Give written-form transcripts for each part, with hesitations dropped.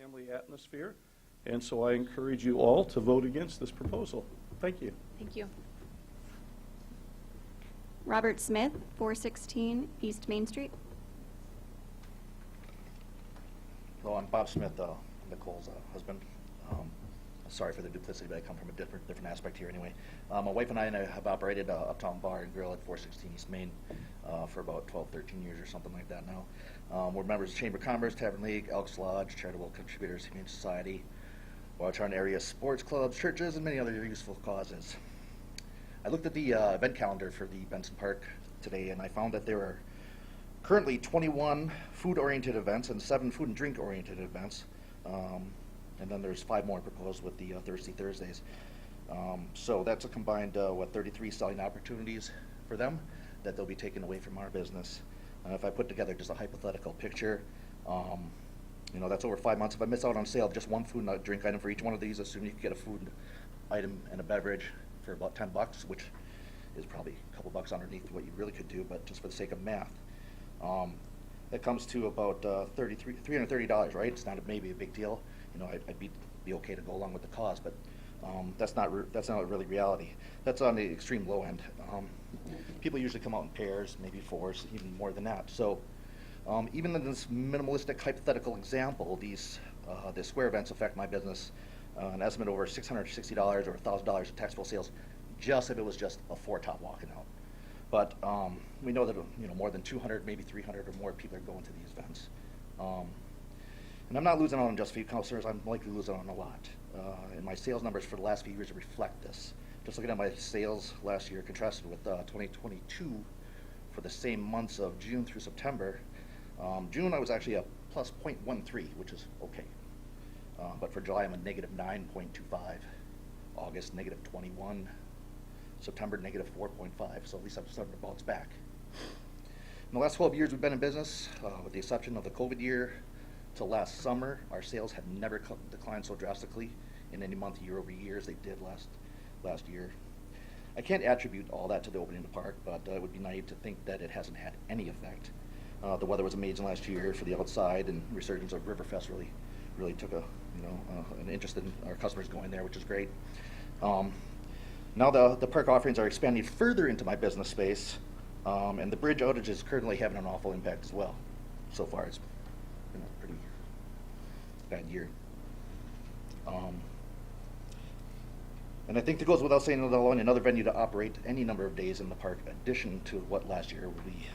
family atmosphere, and so I encourage you all to vote against this proposal. Thank you. Thank you. Robert Smith, 416 East Main Street. Hello, I'm Bob Smith, Nicole's husband. Sorry for the duplicity, but I come from a different aspect here anyway. My wife and I have operated Uptown Bar and Grill at 416 East Main for about 12, 13 years or something like that now. We're members of Chamber of Commerce, Tavern League, Elks Lodge, Charitable Contributors, Humane Society, Watertown area sports clubs, churches, and many other useful causes. I looked at the event calendar for the Benson Park today, and I found that there are currently 21 food-oriented events and 7 food and drink-oriented events. And then there's 5 more proposed with the Thirsty Thursdays. So that's a combined, 33 selling opportunities for them that they'll be taking away from our business. If I put together just a hypothetical picture, that's over 5 months. If I miss out on sale of just one food and drink item for each one of these, assume you can get a food item and a beverage for about $10, which is probably a couple bucks underneath what you really could do, but just for the sake of math. That comes to about $330, right? It's not maybe a big deal. I'd be okay to go along with the cause, but that's not really reality. That's on the extreme low end. People usually come out in pairs, maybe 4s, even more than that. So even in this minimalistic hypothetical example, the square events affect my business an estimate over $660 or $1,000 in taxable sales, just if it was just a 4-top walking out. But we know that more than 200, maybe 300 or more people are going to these events. And I'm not losing out on just a few customers, I'm likely losing on a lot. And my sales numbers for the last few years reflect this. Just looking at my sales last year contrasted with 2022 for the same months of June through September. June I was actually a plus 0.13, which is okay. But for July I'm a negative 9.25, August negative 21, September negative 4.5, so at least I'm starting to bounce back. In the last 12 years we've been in business, with the exception of the COVID year till last summer, our sales have never declined so drastically in any month year over year as they did last year. I can't attribute all that to the opening of the park, but it would be naive to think that it hasn't had any effect. The weather was amazing last year for the outside, and resurgence of Riverfest really took an interest in our customers going there, which is great. Now the park offerings are expanding further into my business space, and the bridge outage is currently having an awful impact as well. So far it's been a pretty bad year. And I think it goes without saying that allowing another venue to operate any number of days in the park, in addition to what last year would be,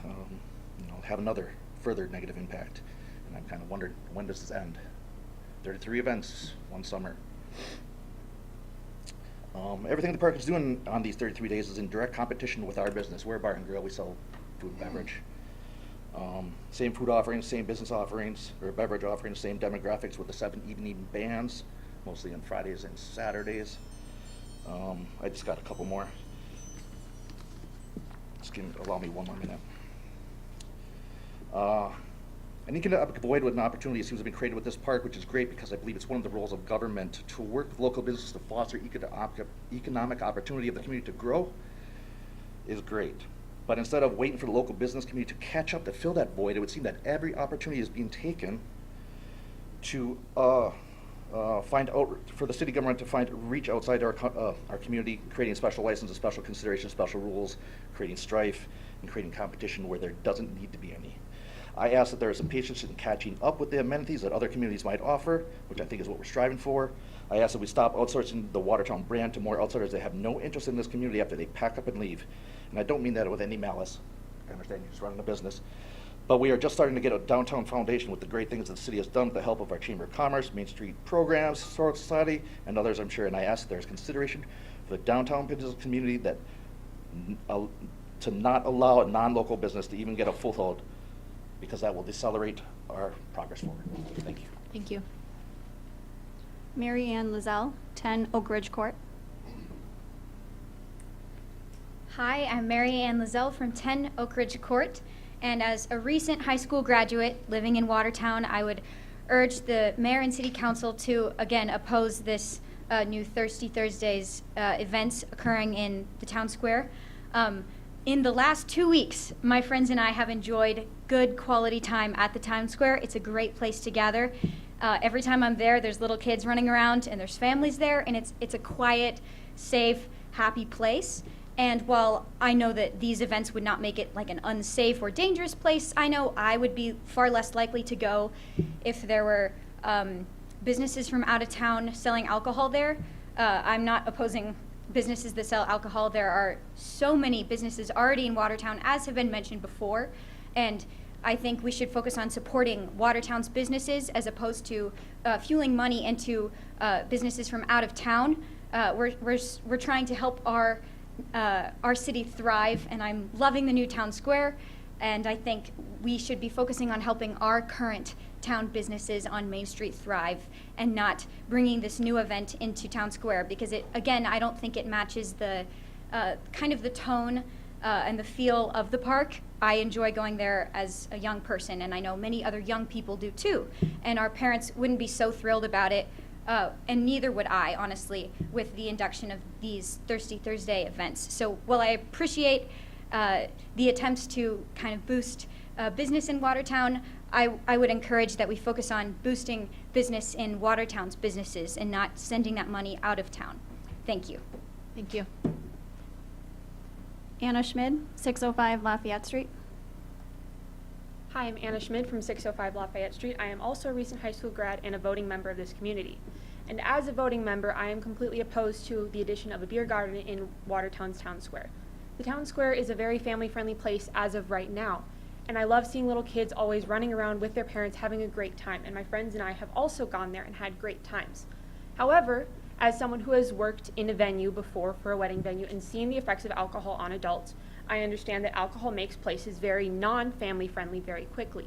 have another further negative impact. And I'm kind of wondering, when does this end? 33 events, one summer. Everything the park is doing on these 33 days is in direct competition with our business. We're a bar and grill, we sell food and beverage. Same food offerings, same business offerings, or beverage offerings, same demographics with the 7 evening bands, mostly on Fridays and Saturdays. I just got a couple more. Allow me one more minute. An economic void with an opportunity seems to have been created with this park, which is great because I believe it's one of the roles of government to work with local businesses to foster economic opportunity of the community to grow is great. But instead of waiting for the local business community to catch up to fill that void, it would seem that every opportunity is being taken to for the city government to reach outside our community, creating special licenses, special considerations, special rules, creating strife, and creating competition where there doesn't need to be any. I ask that there is some patience in catching up with the amenities that other communities might offer, which I think is what we're striving for. I ask that we stop outsourcing the Watertown brand to more outsiders that have no interest in this community after they pack up and leave. And I don't mean that with any malice. I understand you're just running a business. But we are just starting to get a downtown foundation with the great things that the city has done with the help of our Chamber of Commerce, Main Street programs, Historical Society, and others, I'm sure. And I ask that there is consideration for the downtown business community that to not allow a non-local business to even get a foothold, because that will decelerate our progress forward. Thank you. Thank you. Mary Ann Lizelle, 10 Oak Ridge Court. Hi, I'm Mary Ann Lizelle from 10 Oak Ridge Court, and as a recent high school graduate living in Watertown, I would urge the mayor and city council to, again, oppose this new Thirsty Thursdays events occurring in the town square. In the last 2 weeks, my friends and I have enjoyed good quality time at the town square. It's a great place to gather. Every time I'm there, there's little kids running around and there's families there, and it's a quiet, safe, happy place. And while I know that these events would not make it like an unsafe or dangerous place, I know I would be far less likely to go if there were businesses from out of town selling alcohol there. I'm not opposing businesses that sell alcohol. There are so many businesses already in Watertown, as have been mentioned before, and I think we should focus on supporting Watertown's businesses as opposed to fueling money into businesses from out of town. We're trying to help our city thrive, and I'm loving the new town square, and I think we should be focusing on helping our current town businesses on Main Street thrive and not bringing this new event into town square, because I don't think it matches the kind of the tone and the feel of the park. I enjoy going there as a young person, and I know many other young people do too, and our parents wouldn't be so thrilled about it, and neither would I, honestly, with the induction of these Thirsty Thursday events. So while I appreciate the attempts to kind of boost business in Watertown, I would encourage that we focus on boosting business in Watertown's businesses and not sending that money out of town. Thank you. Thank you. Anna Schmid, 605 Lafayette Street. Hi, I'm Anna Schmid from 605 Lafayette Street. I am also a recent high school grad and a voting member of this community. And as a voting member, I am completely opposed to the addition of a beer garden in Watertown's town square. The town square is a very family-friendly place as of right now, and I love seeing little kids always running around with their parents having a great time, and my friends and I have also gone there and had great times. However, as someone who has worked in a venue before for a wedding venue and seen the effects of alcohol on adults, I understand that alcohol makes places very non-family friendly very quickly.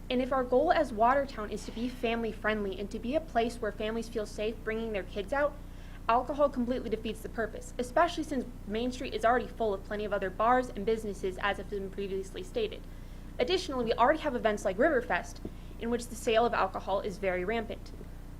And if our goal as Watertown is to be family friendly and to be a place where families feel safe bringing their kids out, alcohol completely defeats the purpose, especially since Main Street is already full of plenty of other bars and businesses, as has been previously stated. Additionally, we already have events like Riverfest, in which the sale of alcohol is very rampant.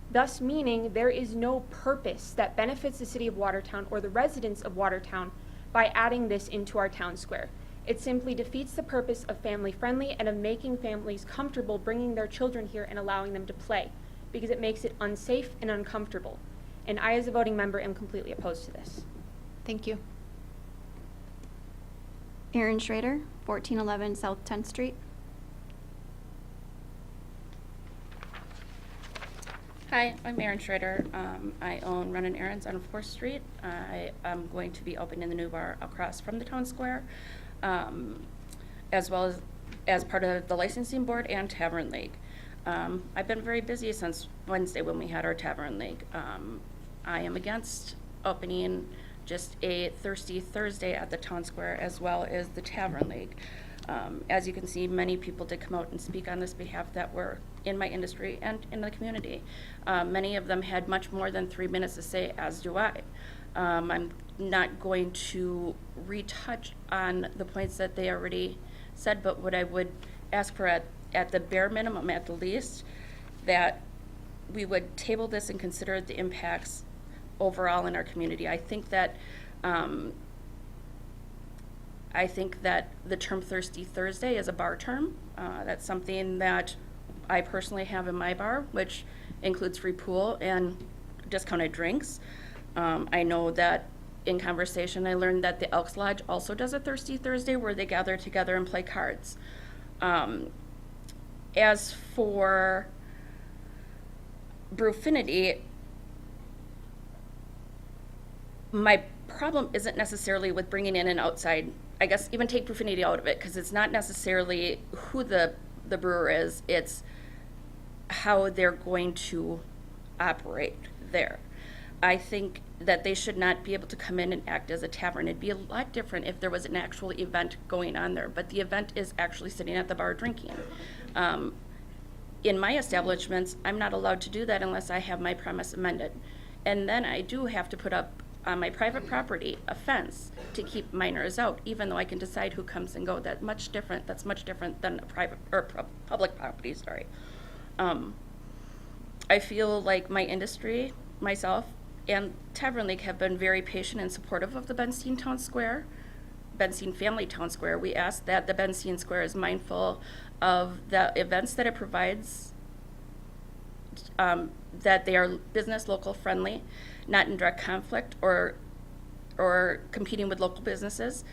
Thus meaning there is no purpose that benefits the city of Watertown or the residents of Watertown by adding this into our town square. It simply defeats the purpose of family friendly and of making families comfortable bringing their children here and allowing them to play, because it makes it unsafe and uncomfortable. And I, as a voting member, am completely opposed to this. Thank you. Aaron Schrader, 1411 South 10th Street. Hi, I'm Erin Schrader. I own Run and Errands on 4th Street. I am going to be opening the new bar across from the town square, as well as part of the licensing board and Tavern League. I've been very busy since Wednesday when we had our Tavern League. I am against opening just a Thirsty Thursday at the town square as well as the Tavern League. As you can see, many people did come out and speak on this behalf that were in my industry and in the community. Many of them had much more than 3 minutes to say, as do I. I'm not going to retouch on the points that they already said, but what I would ask for at the bare minimum, at the least, that we would table this and consider the impacts overall in our community. I think that the term Thirsty Thursday is a bar term. That's something that I personally have in my bar, which includes free pool and discounted drinks. I know that in conversation I learned that the Elks Lodge also does a Thirsty Thursday where they gather together and play cards. As for Brewfinity, my problem isn't necessarily with bringing in an outside, I guess even take Brewfinity out of it, because it's not necessarily who the brewer is, it's how they're going to operate there. I think that they should not be able to come in and act as a tavern. It'd be a lot different if there was an actual event going on there, but the event is actually sitting at the bar drinking. In my establishments, I'm not allowed to do that unless I have my premise amended. And then I do have to put up on my private property a fence to keep minors out, even though I can decide who comes and go. That's much different than a private or public property, sorry. I feel like my industry, myself, and Tavern League have been very patient and supportive of the Bensteen Family Town Square. We ask that the Bensteen Square is mindful of the events that it provides that they are business local friendly, not in direct conflict or competing with local businesses,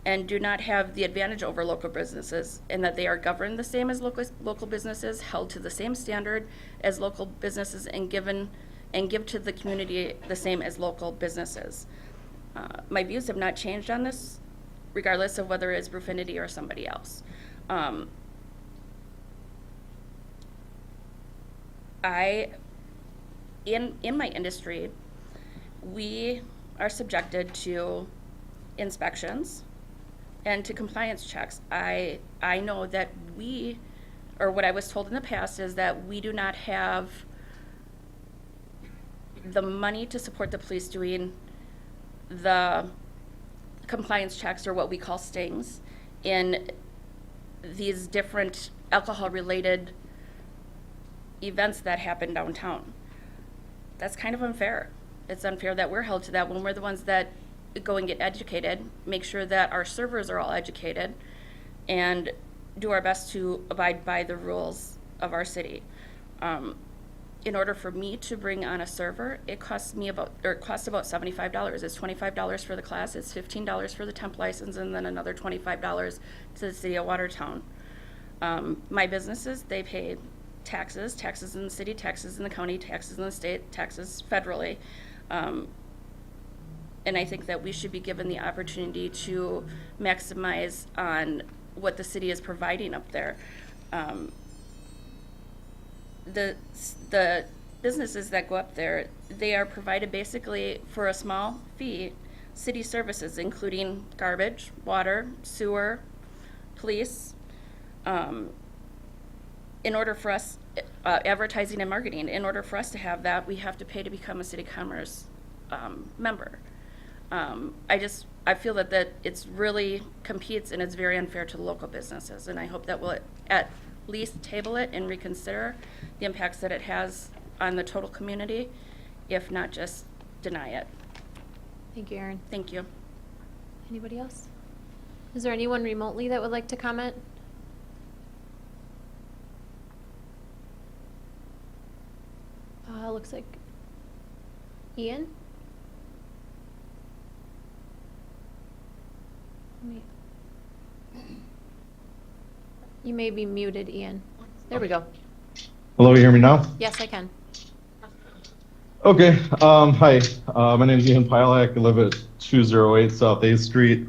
and do not have the advantage over local businesses, and that they are governed the same as local businesses, held to the same standard as local businesses, and give to the community the same as local businesses. My views have not changed on this, regardless of whether it's Brufinity or somebody else. In my industry, we are subjected to inspections and to compliance checks. I know that what I was told in the past is that we do not have the money to support the police doing the compliance checks, or what we call stings, in these different alcohol-related events that happen downtown. That's kind of unfair. It's unfair that we're held to that when we're the ones that go and get educated, make sure that our servers are all educated, and do our best to abide by the rules of our city. In order for me to bring on a server, it costs about $75. It's $25 for the class, it's $15 for the temp license, and then another $25 to the city of Watertown. My businesses, they pay taxes in the city, taxes in the county, taxes in the state, taxes federally. And I think that we should be given the opportunity to maximize on what the city is providing up there. The businesses that go up there, they are provided basically for a small fee, city services, including garbage, water, sewer, police. In order for us, advertising and marketing, in order for us to have that, we have to pay to become a city commerce member. I feel that it's really competes, and it's very unfair to the local businesses, and I hope that we'll at least table it and reconsider the impacts that it has on the total community, if not just deny it. Thank you, Erin. Thank you. Anybody else? Is there anyone remotely that would like to comment? Looks like Ian? You may be muted, Ian. There we go. Hello, you hear me now? Yes, I can. Okay, hi, my name is Ian Pilak. I live at 208 South 8th Street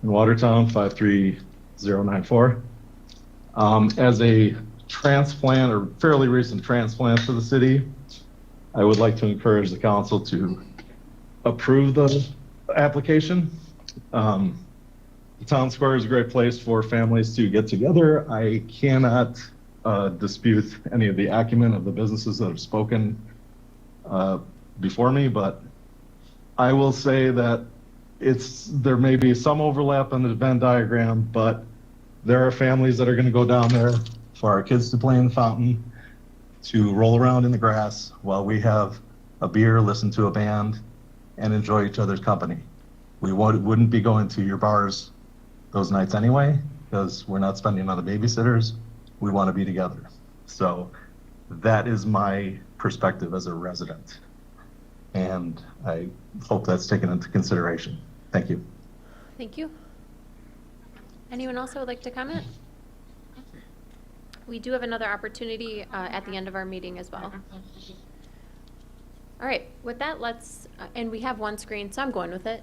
in Watertown, 53094. As a transplant, or fairly recent transplant to the city, I would like to encourage the council to approve the application. The town square is a great place for families to get together. I cannot dispute any of the acumen of the businesses that have spoken before me, but I will say that there may be some overlap in the Venn diagram, but there are families that are going to go down there for our kids to play in the fountain, to roll around in the grass while we have a beer, listen to a band, and enjoy each other's company. We wouldn't be going to your bars those nights anyway, because we're not spending on the babysitters. We want to be together. So that is my perspective as a resident, and I hope that's taken into consideration. Thank you. Thank you. Anyone else that would like to comment? We do have another opportunity at the end of our meeting as well. All right, with that, let's, and we have one screen, so I'm going with it.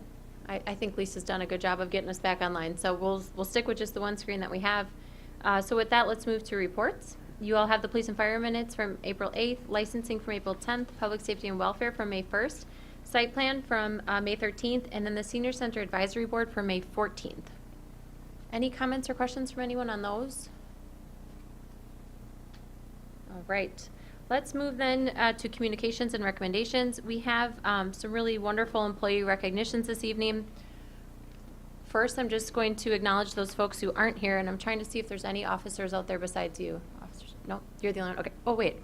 I think Lisa's done a good job of getting us back online, so we'll stick with just the one screen that we have. So with that, let's move to reports. You all have the police and fire minutes from April 8th, licensing from April 10th, public safety and welfare from May 1st, site plan from May 13th, and then the senior center advisory board from May 14th. Any comments or questions from anyone on those? All right. Let's move then to communications and recommendations. We have some really wonderful employee recognitions this evening. First, I'm just going to acknowledge those folks who aren't here, and I'm trying to see if there's any officers out there besides you. Officers? No, you're the only one. Okay. Oh, wait.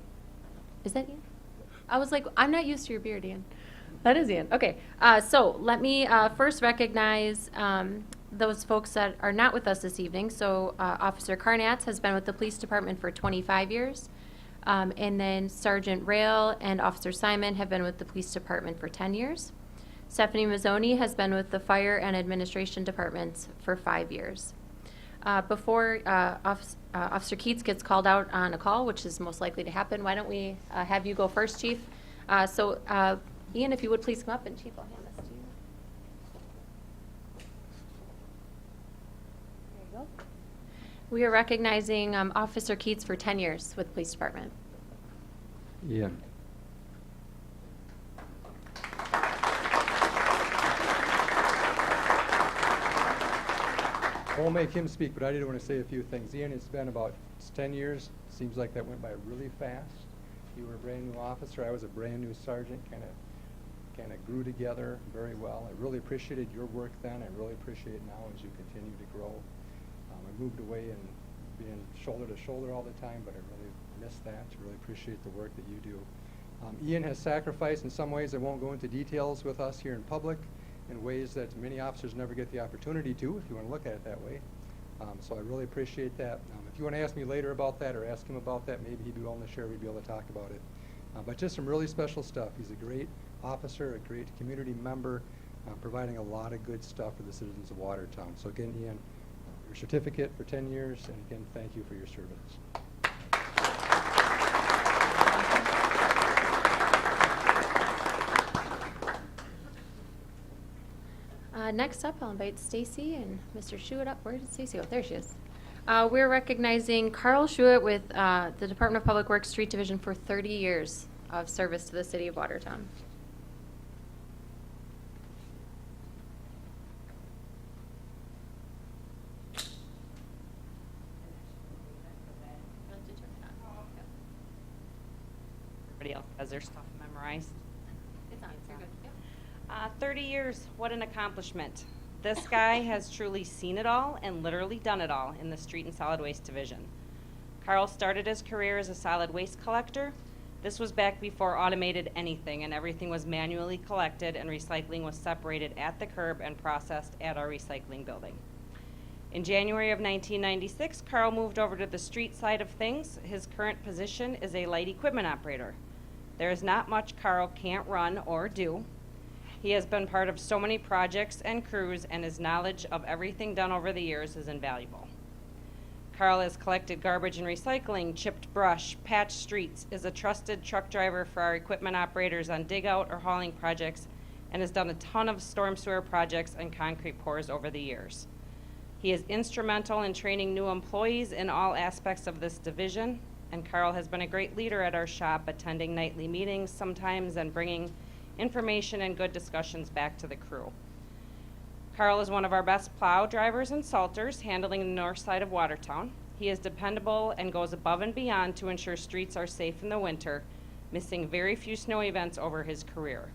Is that Ian? I was like, I'm not used to your beard, Ian. That is Ian. Okay. So let me first recognize those folks that are not with us this evening. So Officer Carnatz has been with the police department for 25 years. And then Sergeant Rail and Officer Simon have been with the police department for 10 years. Stephanie Mazzoni has been with the fire and administration departments for 5 years. Before Officer Keats gets called out on a call, which is most likely to happen, why don't we have you go first, Chief? Ian, if you would please come up, and Chief, I'll hand this to you. There you go. We are recognizing Officer Keats for 10 years with the police department. Yeah. I won't make him speak, but I did want to say a few things. Ian, it's been about 10 years. Seems like that went by really fast. You were a brand new officer. I was a brand new sergeant. Kind of grew together very well. I really appreciated your work then. I really appreciate it now as you continue to grow. I moved away and being shoulder to shoulder all the time, but I really miss that. I really appreciate the work that you do. Ian has sacrificed in some ways. I won't go into details with us here in public, in ways that many officers never get the opportunity to, if you want to look at it that way. So I really appreciate that. If you want to ask me later about that or ask him about that, maybe he'd be willing to share, we'd be able to talk about it. But just some really special stuff. He's a great officer, a great community member, providing a lot of good stuff for the citizens of Watertown. So again, Ian, your certificate for 10 years, and again, thank you for your service. Next up, I'll invite Stacy and Mr. Schuett up. Where did Stacy go? There she is. We're recognizing Carl Schuett with the Department of Public Works Street Division for 30 years of service to the city of Watertown. Everybody else has their stuff memorized. It's on. You're good. Yep. 30 years, what an accomplishment. This guy has truly seen it all and literally done it all in the street and solid waste division. Carl started his career as a solid waste collector. This was back before automated anything, and everything was manually collected and recycling was separated at the curb and processed at our recycling building. In January of 1996, Carl moved over to the street side of things. His current position is a light equipment operator. There is not much Carl can't run or do. He has been part of so many projects and crews, and his knowledge of everything done over the years is invaluable. Carl has collected garbage and recycling, chipped brush, patched streets, is a trusted truck driver for our equipment operators on dig out or hauling projects, and has done a ton of storm sewer projects and concrete pours over the years. He is instrumental in training new employees in all aspects of this division, and Carl has been a great leader at our shop, attending nightly meetings sometimes and bringing information and good discussions back to the crew. Carl is one of our best plow drivers and salters, handling the north side of Watertown. He is dependable and goes above and beyond to ensure streets are safe in the winter, missing very few snow events over his career.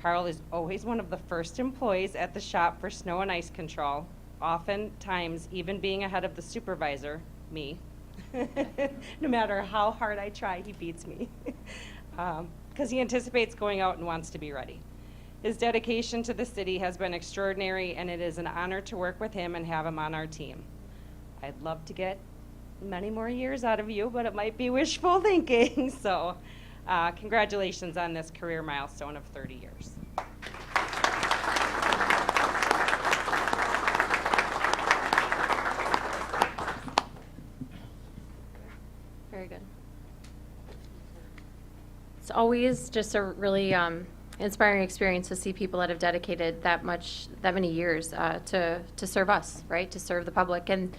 Carl is always one of the first employees at the shop for snow and ice control, oftentimes even being ahead of the supervisor, me. No matter how hard I try, he beats me. Because he anticipates going out and wants to be ready. His dedication to the city has been extraordinary, and it is an honor to work with him and have him on our team. I'd love to get many more years out of you, but it might be wishful thinking. So congratulations on this career milestone of 30 years. Very good. It's always just a really inspiring experience to see people that have dedicated that many years to serve us, right? To serve the public. And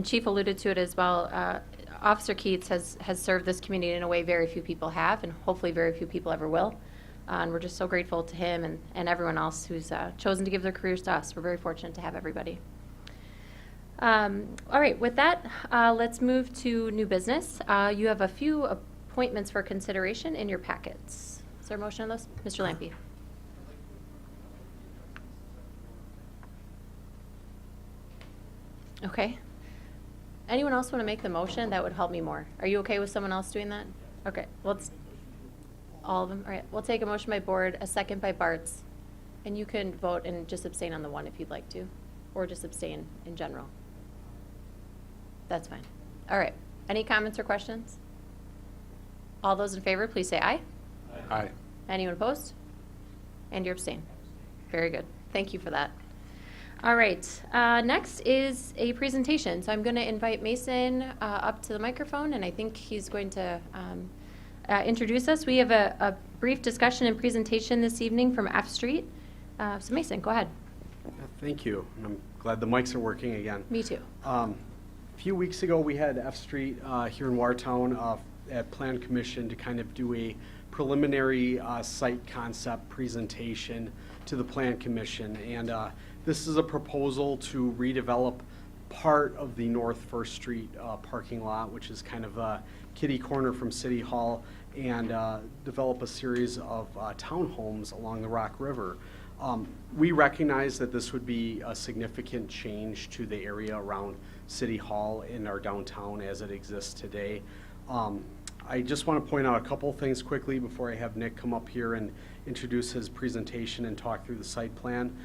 Chief alluded to it as well. Officer Keats has served this community in a way very few people have, and hopefully very few people ever will. And we're just so grateful to him and everyone else who's chosen to give their careers to us. We're very fortunate to have everybody. All right, with that, let's move to new business. You have a few appointments for consideration in your packets. Is there a motion on those? Mr. Lampe. Okay. Anyone else want to make the motion? That would help me more. Are you okay with someone else doing that? Okay, let's, all of them? All right, we'll take a motion by Board, a second by Bartz, and you can vote and just abstain on the one if you'd like to, or just abstain in general. That's fine. All right, any comments or questions? All those in favor, please say aye. Aye. Anyone opposed? And you abstain. Very good. Thank you for that. All right. Next is a presentation. So I'm going to invite Mason up to the microphone, and I think he's going to introduce us. We have a brief discussion and presentation this evening from F Street. So Mason, go ahead. Thank you. I'm glad the mics are working again. Me too. A few weeks ago, we had F Street here in Watertown at Plan Commission to kind of do a preliminary site concept presentation to the Plan Commission. And this is a proposal to redevelop part of the North First Street parking lot, which is kind of a kitty corner from City Hall, and develop a series of townhomes along the Rock River. We recognize that this would be a significant change to the area around City Hall in our downtown as it exists today. I just want to point out a couple things quickly before I have Nick come up here and introduce his presentation and talk through the site plan.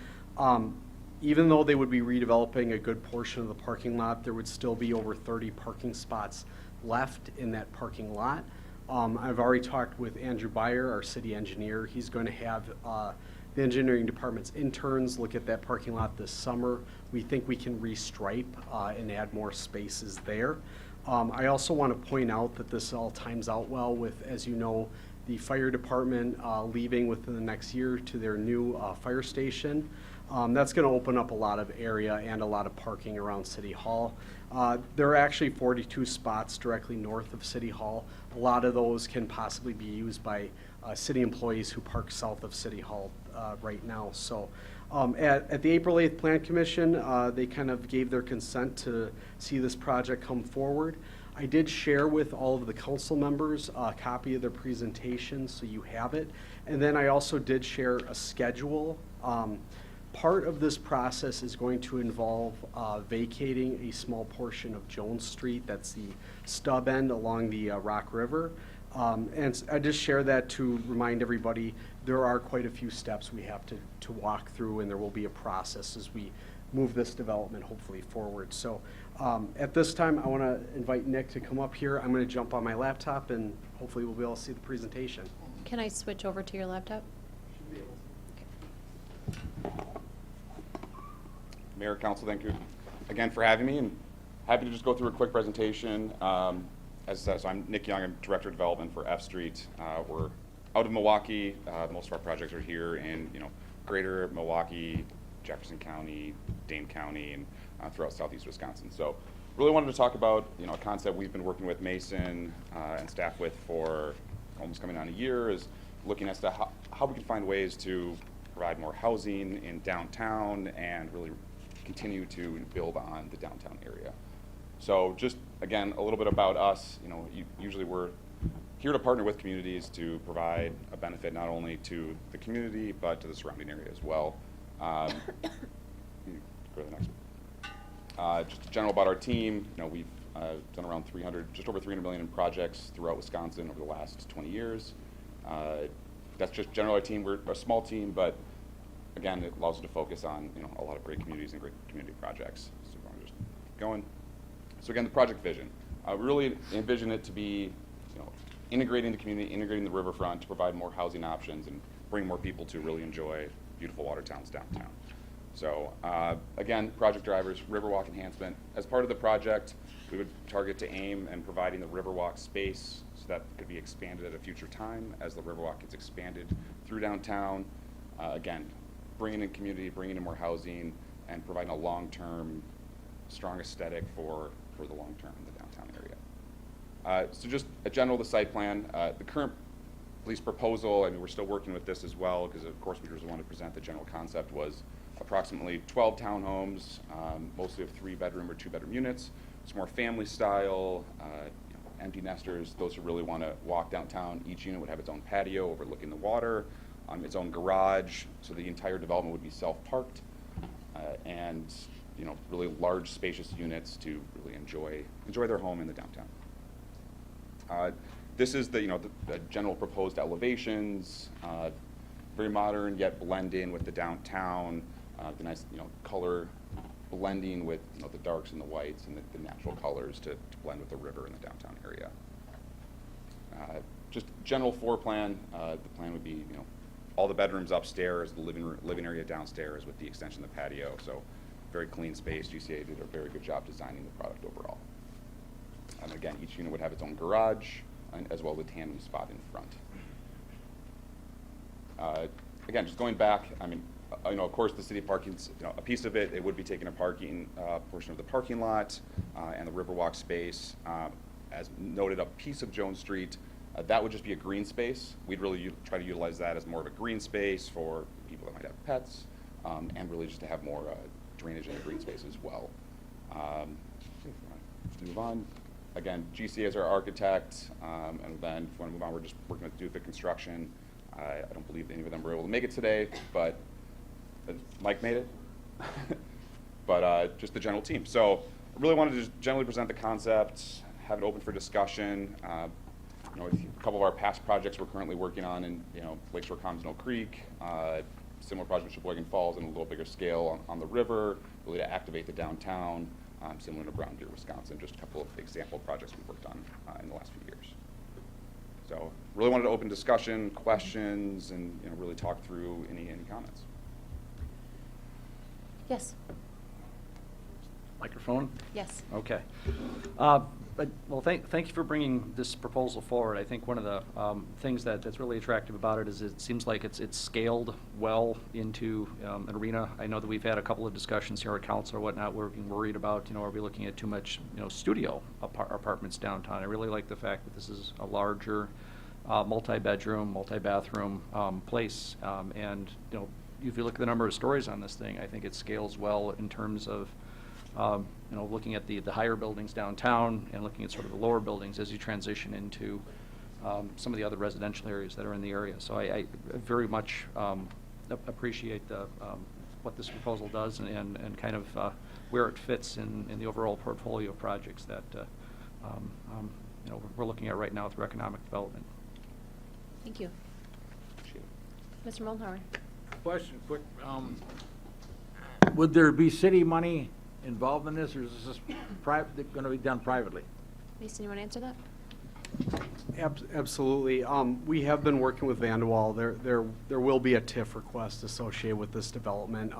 Even though they would be redeveloping a good portion of the parking lot, there would still be over 30 parking spots left in that parking lot. I've already talked with Andrew Byer, our city engineer. He's going to have the engineering department's interns look at that parking lot this summer. We think we can restripe and add more spaces there. I also want to point out that this all times out well with, as you know, the fire department leaving within the next year to their new fire station. That's going to open up a lot of area and a lot of parking around City Hall. There are actually 42 spots directly north of City Hall. A lot of those can possibly be used by city employees who park south of City Hall right now. So at the April 8th Plan Commission, they kind of gave their consent to see this project come forward. I did share with all of the council members a copy of their presentation, so you have it. And then I also did share a schedule. Part of this process is going to involve vacating a small portion of Jones Street. That's the stub end along the Rock River. And I just share that to remind everybody there are quite a few steps we have to walk through, and there will be a process as we move this development hopefully forward. So at this time, I want to invite Nick to come up here. I'm going to jump on my laptop, and hopefully we'll be able to see the presentation. Can I switch over to your laptop? Mayor, Council, thank you again for having me, and happy to just go through a quick presentation. As I said, so I'm Nick Young, I'm Director of Development for F Street. We're out of Milwaukee. Most of our projects are here in greater Milwaukee, Jefferson County, Dane County, and throughout southeast Wisconsin. So really wanted to talk about a concept we've been working with Mason and staff with for almost coming on a year, is looking as to how we can find ways to provide more housing in downtown and really continue to build on the downtown area. So just, again, a little bit about us. Usually we're here to partner with communities to provide a benefit not only to the community, but to the surrounding area as well. Go to the next one. Just general about our team, we've done around just over 300 million in projects throughout Wisconsin over the last 20 years. That's just general our team. We're a small team, but again, it allows us to focus on a lot of great communities and great community projects. So I'm just going. So again, the project vision. We really envision it to be integrating the community, integrating the riverfront to provide more housing options and bring more people to really enjoy beautiful Watertown's downtown. So again, project drivers, Riverwalk enhancement. As part of the project, we would target to aim and providing the Riverwalk space so that could be expanded at a future time as the Riverwalk gets expanded through downtown. Again, bringing in community, bringing in more housing, and providing a long-term, strong aesthetic for the long term in the downtown area. So just a general the site plan. The current police proposal, we're still working with this as well, because of course we just wanted to present the general concept, was approximately 12 townhomes, mostly of 3-bedroom or 2-bedroom units. It's more family style, empty nesters, those who really want to walk downtown. Each unit would have its own patio overlooking the water, its own garage, so the entire development would be self-parked, and really large, spacious units to really enjoy their home in the downtown. This is the general proposed elevations, very modern yet blend in with the downtown, the nice color blending with the darks and the whites and the natural colors to blend with the river in the downtown area. just general floor plan, the plan would be, you know, all the bedrooms upstairs, the living area downstairs with the extension of the patio. So very clean space. GCA did a very good job designing the product overall. And again, each unit would have its own garage and as well as a tandem spot in front. Again, just going back, I mean, you know, of course, the city parking's, you know, a piece of it. It would be taking a parking portion of the parking lot and the Riverwalk space. As noted, a piece of Jones Street, that would just be a green space. We'd really try to utilize that as more of a green space for people that might have pets, and really just to have more drainage in the green space as well. Move on. Again, GCA is our architect, and then if we want to move on, we're just working to do the construction. I don't believe any of them were able to make it today, but Mike made it. But just the general team. So I really wanted to just generally present the concept, have it open for discussion. You know, a couple of our past projects we're currently working on in, you know, Lakeshore Commons, Oak Creek, similar project in Sheboygan Falls in a little bigger scale on the river, really to activate the downtown, similar to Brown Deer, Wisconsin, just a couple of example projects we've worked on in the last few years. So really wanted to open discussion, questions, and, you know, really talk through any comments. Yes. Microphone? Yes. Okay. Well, thank you for bringing this proposal forward. I think one of the things that's really attractive about it is it seems like it's scaled well into an arena. I know that we've had a couple of discussions here at council or whatnot. We're being worried about, you know, are we looking at too much, you know, studio apartments downtown? I really like the fact that this is a larger multi-bedroom, multi-bathroom place. And, you know, if you look at the number of stories on this thing, I think it scales well in terms of you know, looking at the higher buildings downtown and looking at sort of the lower buildings as you transition into some of the other residential areas that are in the area. So I very much appreciate what this proposal does and kind of where it fits in the overall portfolio of projects that you know, we're looking at right now through economic development. Thank you. Mr. Moldenhauer. Question, quick. Would there be city money involved in this, or is this going to be done privately? Mason, you want to answer that? Absolutely. We have been working with Vanderwall. There will be a TIF request associated with this development.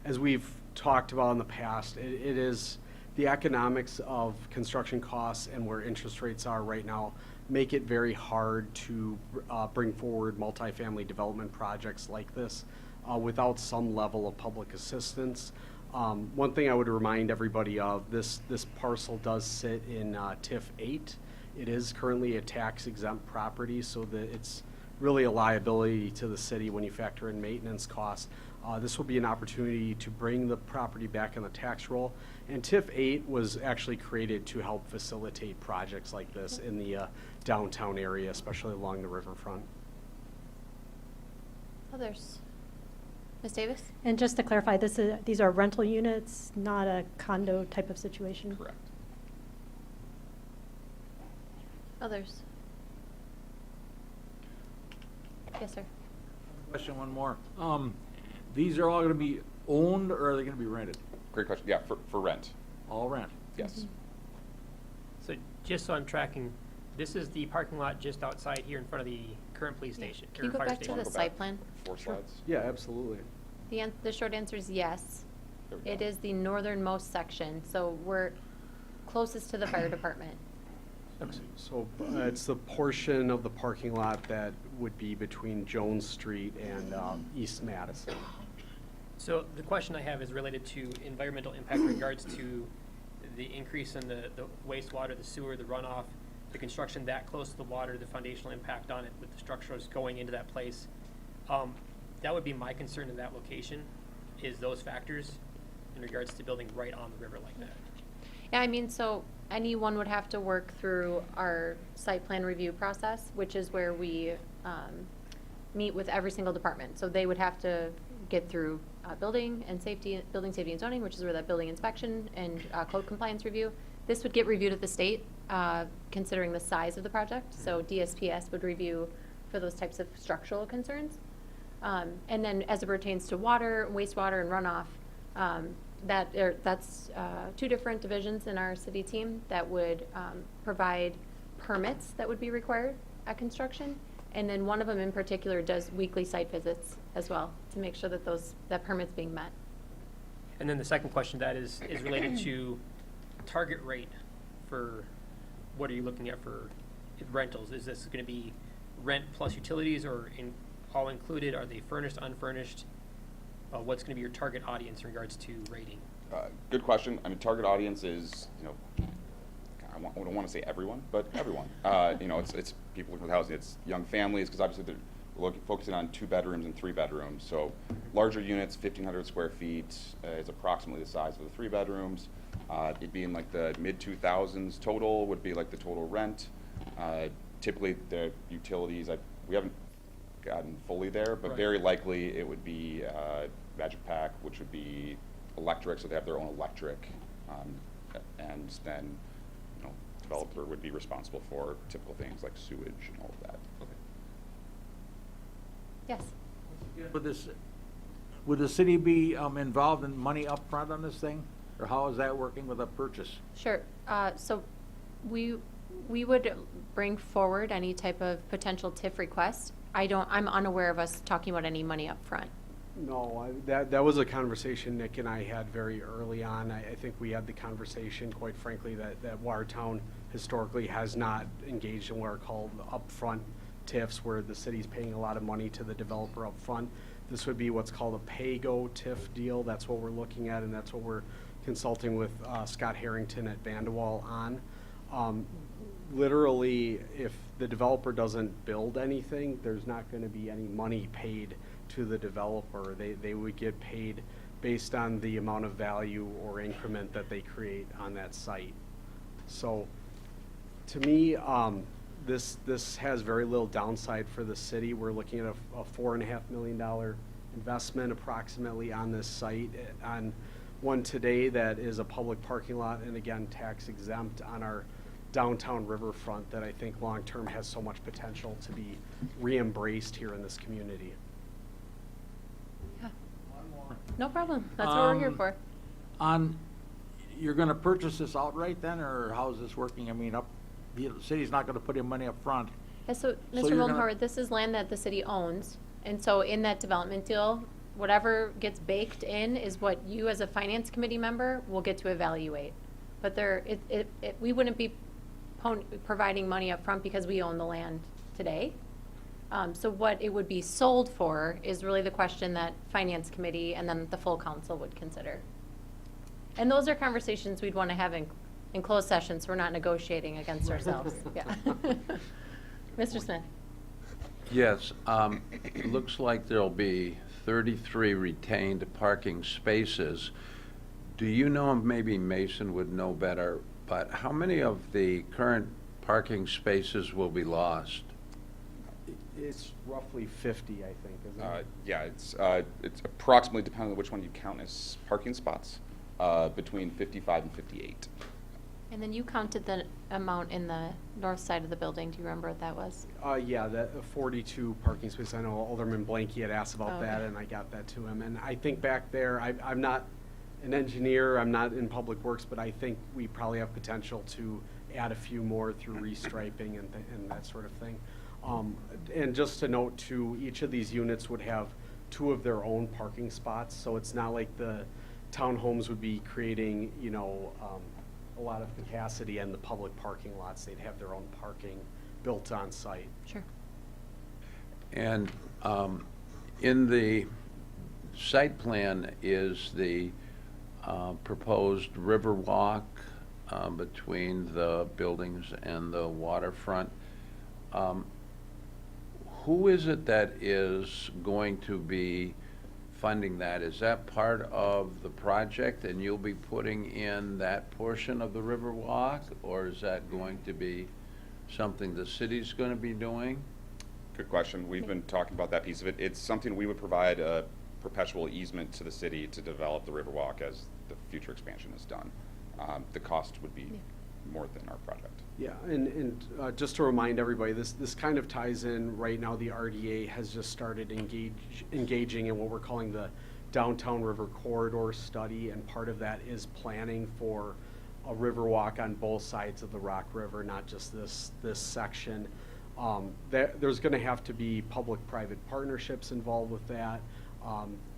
As we've talked about in the past, it is the economics of construction costs and where interest rates are right now make it very hard to bring forward multifamily development projects like this without some level of public assistance. One thing I would remind everybody of, this parcel does sit in TIF 8. It is currently a tax-exempt property, so that it's really a liability to the city when you factor in maintenance costs. This will be an opportunity to bring the property back on the tax roll. And TIF 8 was actually created to help facilitate projects like this in the downtown area, especially along the riverfront. Others? Ms. Davis? And just to clarify, these are rental units, not a condo type of situation? Correct. Others? Yes, sir. Question, one more. These are all going to be owned, or are they going to be rented? Great question. Yeah, for rent. All rent? Yes. So just so I'm tracking, this is the parking lot just outside here in front of the current police station. Can you or go fire back to station. the site plan? 4 slides. Yeah, absolutely. The short answer is yes. There we It go. is the northernmost section, so we're closest to the fire department. So it's the portion of the parking lot that would be between Jones Street and East Madison. So the question I have is related to environmental impact in regards to the increase in the wastewater, the sewer, the runoff, the construction that close to the water, the foundational impact on it with the structures going into that place. That would be my concern in that location, is those factors in regards to building right on the river like that. Yeah, I mean, so anyone would have to work through our site plan review process, which is where we meet with every single department. So they would have to get through building safety and zoning, which is where that building inspection and code compliance review. This would get reviewed at the state, considering the size of the project. So DSPS would review for those types of structural concerns. And then as it pertains to water, wastewater, and runoff, that's 2 different divisions in our city team that would provide permits that would be required at construction. And then one of them in particular does weekly site visits as well to make sure that that permit's being met. And then the second question to that is related to target rate for what are you looking at for rentals? Is this going to be rent plus utilities or all included? Are they furnished, unfurnished? What's going to be your target audience in regards to rating? Good question. I mean, target audience is, I don't want to say everyone, but everyone. It's people looking for housing. It's young families, because obviously they're focusing on 2 bedrooms and 3 bedrooms. So larger units, 1,500 square feet, is approximately the size of the 3 bedrooms. It'd be in like the mid-2000s total would be like the total rent. Typically the utilities, we haven't gotten fully there, but very likely it would be Magic Pack, which would be electric, so they have their own electric, and then developer would be responsible for typical things like sewage and all of that. Okay. Yes. Would the city be involved in money up front on this thing? Or how is that working with a purchase? Sure. So we would bring forward any type of potential TIF request. I'm unaware of us talking about any money up front. No, that was a conversation Nick and I had very early on. I think we had the conversation, quite frankly, that Watertown historically has not engaged in what are called upfront TIFs, where the city's paying a lot of money to the developer up front. This would be what's called a pay-go TIF deal. That's what we're looking at, and that's what we're consulting with Scott Harrington at Vandewall on. Literally, if the developer doesn't build anything, there's not going to be any money paid to the developer. They would get paid based on the amount of value or increment that they create on that site. So to me, this has very little downside for the city. We're looking at a $4.5 million investment approximately on this site, on one today that is a public parking lot, and again, tax exempt on our downtown riverfront, that I think long-term has so much potential to be re-embraced here in this community. Yeah. No problem. That's what we're here for. You're going to purchase this outright then, or how is this working? I mean, the city's not going to put in money up front. Yeah, so, So Mr. you're gonna- Moldenhauer, this is land that the city owns, and so in that development deal, whatever gets baked in is what you as a finance committee member will get to evaluate. But we wouldn't be providing money up front because we own the land today. So what it would be sold for is really the question that finance committee and then the full council would consider. And those are conversations we'd want to have in closed session, so we're not negotiating against ourselves. Yeah. Mr. Smith? Yes, it looks like there'll be 33 retained parking spaces. Do you know, maybe Mason would know better, but how many of the current parking spaces will be lost? It's roughly 50, I think, isn't it? Yeah, it's approximately, depending on which one you count as parking spots, between 55 and 58. And then you counted the amount in the north side of the building. Do you remember what that was? Yeah, that 42 parking spaces. I know Alderman Blanky had asked about that, and I got that to him. And I think back there, I'm not an engineer, I'm not in public works, but I think we probably have potential to add a few more through restriping and that sort of thing. And just to note too, each of these units would have 2 of their own parking spots, so it's not like the townhomes would be creating, a lot of capacity in the public parking lots. They'd have their own parking built on site. Sure. And in the site plan is the proposed river walk between the buildings and the waterfront. Who is it that is going to be funding that? Is that part of the project and you'll be putting in that portion of the Riverwalk, or is that going to be something the city's going to be doing? Good question. We've been talking about that piece of it. It's something we would provide a perpetual easement to the city to develop the Riverwalk as the future expansion is done. The cost would be more than our project. Yeah, and just to remind everybody, this kind of ties in. Right now, the RDA has just started engaging in what we're calling the Downtown River Corridor Study, and part of that is planning for a river walk on both sides of the Rock River, not just this section. There's going to have to be public-private partnerships involved with that.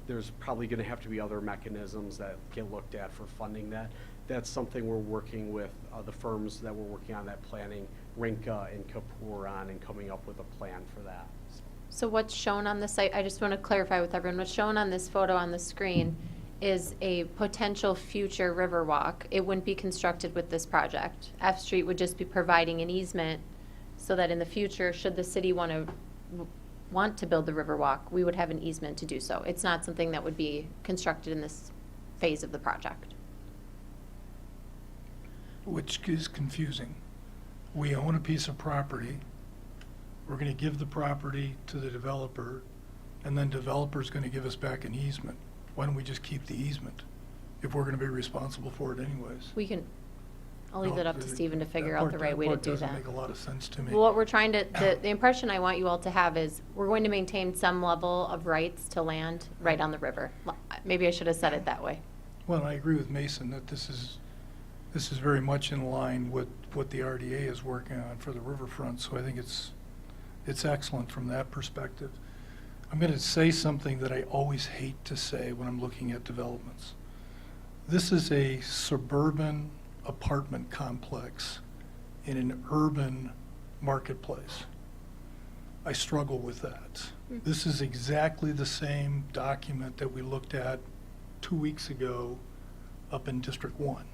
There's probably going to have to be other mechanisms that get looked at for funding that. That's something we're working with the firms that we're working on that planning, Rinka and Kapoor, on, and coming up with a plan for that. So what's shown on the site, I just want to clarify with everyone, what's shown on this photo on the screen is a potential future river walk. It wouldn't be constructed with this project. F Street would just be providing an easement so that in the future, should the city want to build the river walk, we would have an easement to do so. It's not something that would be constructed in this phase of the project. Which is confusing. We own a piece of property. We're going to give the property to the developer, and then developer's going to give us back an easement. Why don't we just keep the easement if we're going to be responsible for it anyways? I'll leave it up to Stephen to figure out the right way to do that. That part doesn't make a lot of sense to me. Well, what we're trying to, the impression I want you all to have is we're going to maintain some level of rights to land right on the river. Maybe I should have said it that way. Well, I agree with Mason that this is very much in line with what the RDA is working on for the riverfront, so I think it's excellent from that perspective. I'm going to say something that I always hate to say when I'm looking at developments. This is a suburban apartment complex in an urban marketplace. I struggle with that. This is exactly the same document that we looked at 2 weeks ago up in District 1.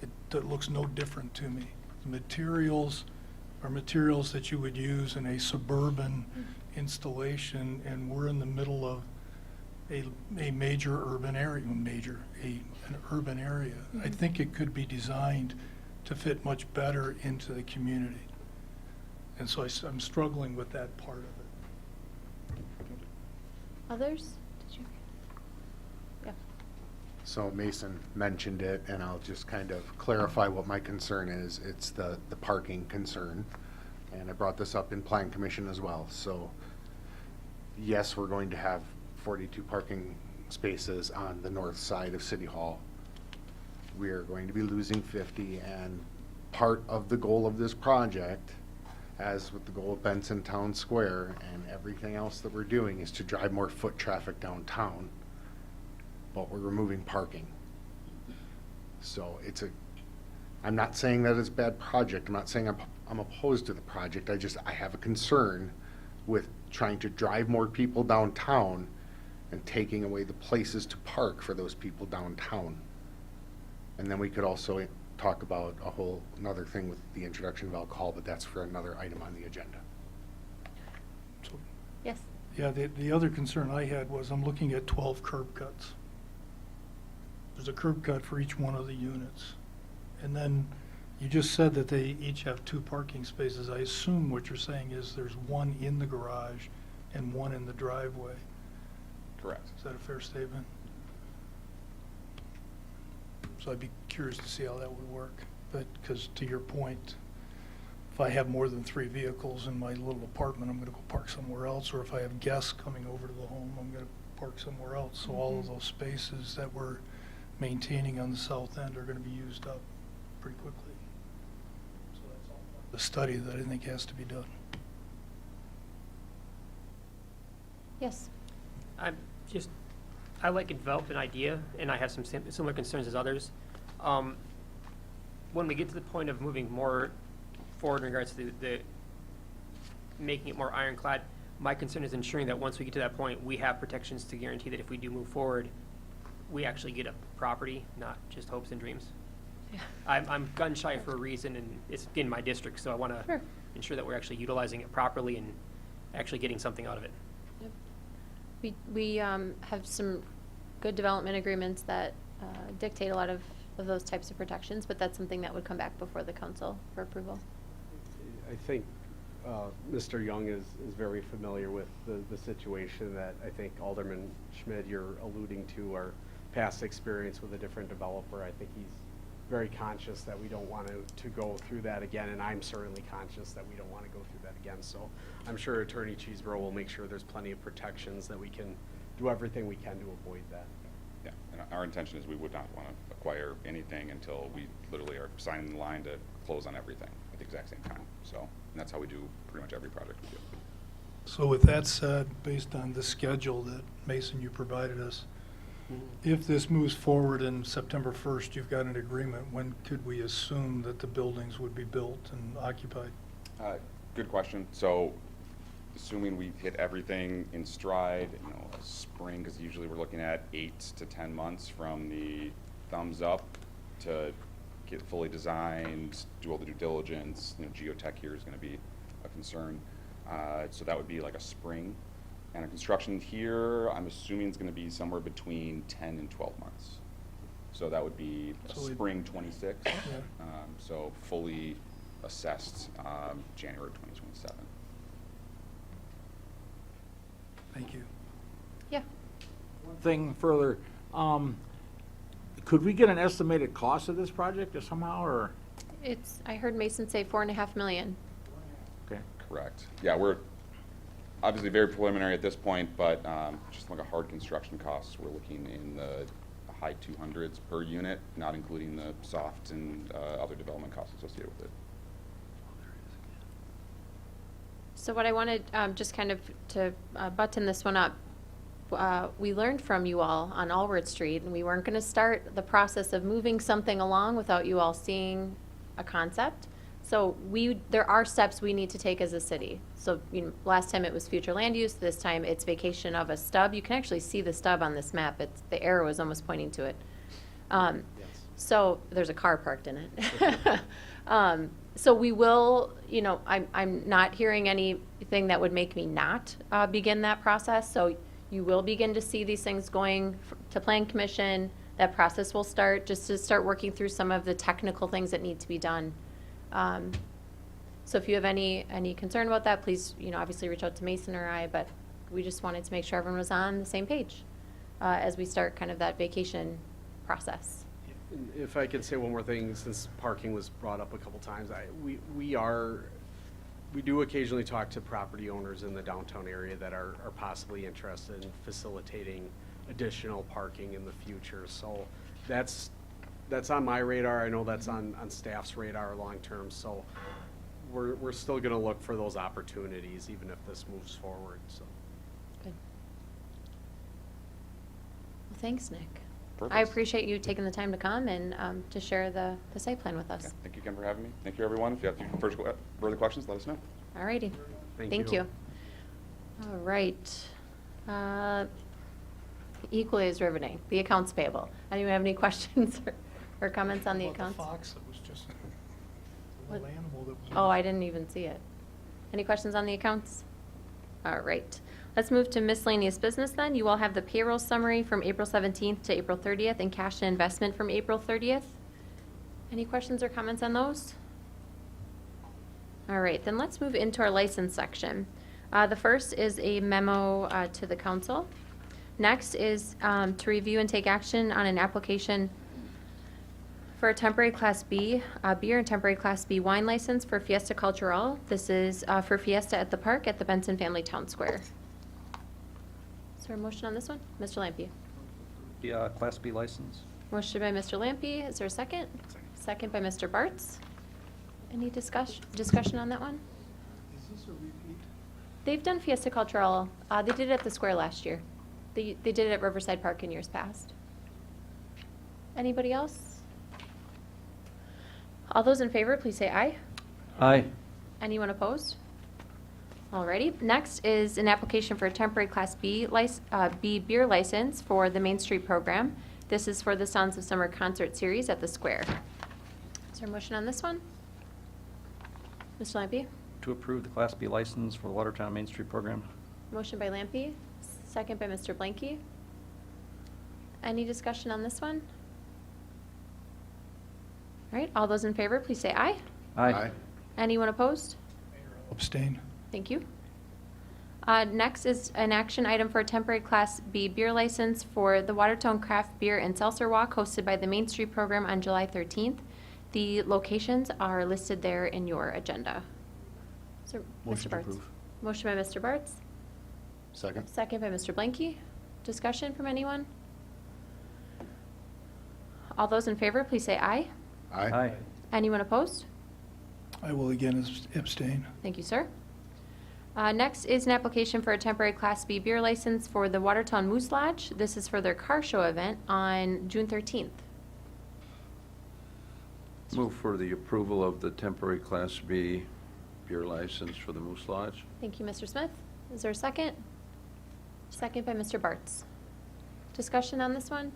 It looks no different to me. The materials are materials that you would use in a suburban installation, and we're in the middle of a major urban area, an urban area. I think it could be designed to fit much better into the community. And so I'm struggling with that part of it. Others? Did you? Yeah. So Mason mentioned it, and I'll just kind of clarify what my concern is. It's the parking concern, and I brought this up in Plan Commission as well. So yes, we're going to have 42 parking spaces on the north side of City Hall. We are going to be losing 50, and part of the goal of this project, as with the goal of Benson Town Square and everything else that we're doing, is to drive more foot traffic downtown, but we're removing parking. So I'm not saying that it's a bad project. I'm not saying I'm opposed to the project. I have a concern with trying to drive more people downtown and taking away the places to park for those people downtown. And then we could also talk about another thing with the introduction of alcohol, but that's for another item on the agenda. So, Yes. yeah, the other concern I had was I'm looking at 12 curb cuts. There's a curb cut for each one of the units. And then you just said that they each have 2 parking spaces. I assume what you're saying is there's one in the garage and one in the driveway. Correct. Is that a fair statement? So I'd be curious to see how that would work. But because to your point, if I have more than 3 vehicles in my little apartment, I'm going to go park somewhere else. Or if I have guests coming over to the home, I'm going to park somewhere else. So all of those spaces that we're maintaining on the south end are going to be used up pretty quickly. So that's all the study that I think has to be done. Yes. I like to develop an idea, and I have some similar concerns as others. When we get to the point of moving more forward in regards to the making it more ironclad, my concern is ensuring that once we get to that point, we have protections to guarantee that if we do move forward, we actually get a property, not just hopes and dreams. Yeah. I'm gun shy for a reason, and it's in my district, so I want to ensure that we're actually utilizing it properly and actually getting something out of it. We have some good development agreements that dictate a lot of those types of protections, but that's something that would come back before the council for approval. I think Mr. Young is very familiar with the situation that I think Alderman Schmidt, you're alluding to, our past experience with a different developer. I think he's very conscious that we don't want to go through that again, and I'm certainly conscious that we don't want to go through that again. So I'm sure Attorney Cheeseborough will make sure there's plenty of protections that we can do everything we can to avoid that. Yeah, and our intention is we would not want to acquire anything until we literally are signing the line to close on everything. the exact same time. So, and that's how we do pretty much every project we do. So with that said, based on the schedule that Mason, you provided us, if this moves forward in September 1st, you've got an agreement, when could we assume that the buildings would be built and occupied? Good question. So, assuming we hit everything in stride, spring, because usually we're looking at 8 to 10 months from the thumbs up to get fully designed, do all the due diligence. Geotech here is going to be a concern. So that would be like a spring. And a construction here, I'm assuming is going to be somewhere between 10 and 12 months. So that would be spring 26. Yeah. So fully assessed January 2027. Thank you. Yeah. One thing further, could we get an estimated cost of this project or somehow, or? I heard Mason say 4.5 million. Okay. Correct. Yeah, we're obviously very preliminary at this point, but just like a hard construction costs, we're looking in the high 200s per unit, not including the soft and other development costs associated with it. So what I wanted, just kind of to button this one up, we learned from you all on Allward Street, and we weren't going to start the process of moving something along without you all seeing a concept. So there are steps we need to take as a city. So last time it was future land use. This time it's vacation of a stub. You can actually see the stub on this map. The arrow is almost pointing to it. So there's a car parked in it. So we will, I'm not hearing anything that would make me not begin that process. So you will begin to see these things going to Plan Commission. That process will start, just to start working through some of the technical things that need to be done. So if you have any concern about that, please, obviously reach out to Mason or I, but we just wanted to make sure everyone was on the same page as we start kind of that vacation process. If I could say one more thing, since parking was brought up a couple times, we do occasionally talk to property owners in the downtown area that are possibly interested in facilitating additional parking in the future. So that's on my radar. I know that's on staff's radar long-term. So we're still going to look for those opportunities, even if this moves forward. So. Good. Well, thanks, Nick. Perfect. I appreciate you taking the time to come and to share the site plan with us. Yeah, thank you again for having me. Thank you, everyone. If you have further questions, let us know. All righty. Thank you. All right. Equally as riveting, the accounts payable. Anyone have any questions or comments on the accounts? The fox that was just a little animal that was. Oh, I didn't even see it. Any questions on the accounts? All right. Let's move to miscellaneous business then. You all have the payroll summary from April 17th to April 30th and cash and investment from April 30th. Any questions or comments on those? All right, then let's move into our license section. The first is a memo to the council. Next is to review and take action on an application for a temporary Class B beer and temporary Class B wine license for Fiesta Cultural. This is for Fiesta at the Park at the Benson Family Town Square. Is there a motion on this one? Mr. Lampe. The Class B license. Motion by Mr. Lampe. Is there a second? Second by Mr. Bartz. Any discussion on that one? Is this a repeat? They've done Fiesta Cultural. They did it at the square last year. They did it at Riverside Park in years past. Anybody else? All those in favor, please say aye. Aye. Anyone opposed? Alrighty. Next is an application for a temporary Class B beer license for the Main Street program. This is for the Sounds of Summer concert series at the square. Is there a motion on this one? Mr. Lampe? To approve the Class B license for the Watertown Main Street program. Motion by Lampe, second by Mr. Blanky. Any discussion on this one? All right, all those in favor, please say aye. Aye. Anyone opposed? Abstain. Thank you. Next is an action item for a temporary Class B beer license for the Watertown Craft Beer and Seltzer Walk hosted by the Main Street program on July 13th. The locations are listed there in your agenda. So, Motion Mr. to Bartz. approve. Motion by Mr. Bartz. Second. Second by Mr. Blanky. Discussion from anyone? All those in favor, please say aye. Aye. Anyone opposed? I will again abstain. Thank you, sir. Next is an application for a temporary Class B beer license for the Watertown Moose Lodge. This is for their car show event on June 13th. Move for the approval of the temporary Class B beer license for the Moose Lodge. Thank you, Mr. Smith. Is there a second? Second by Mr. Bartz. Discussion on this one?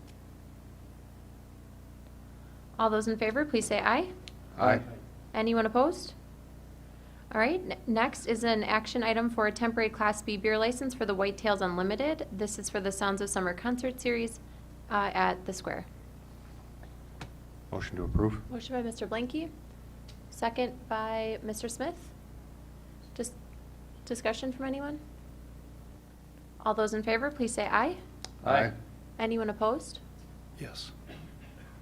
All those in favor, please say aye. Aye. Anyone opposed? All right, next is an action item for a temporary Class B beer license for the Whitetails Unlimited. This is for the Sounds of Summer concert series at the Square. Motion to approve. Motion by Mr. Blanky, second by Mr. Smith. Just discussion from anyone? All those in favor, please say aye. Aye. Anyone opposed? Yes.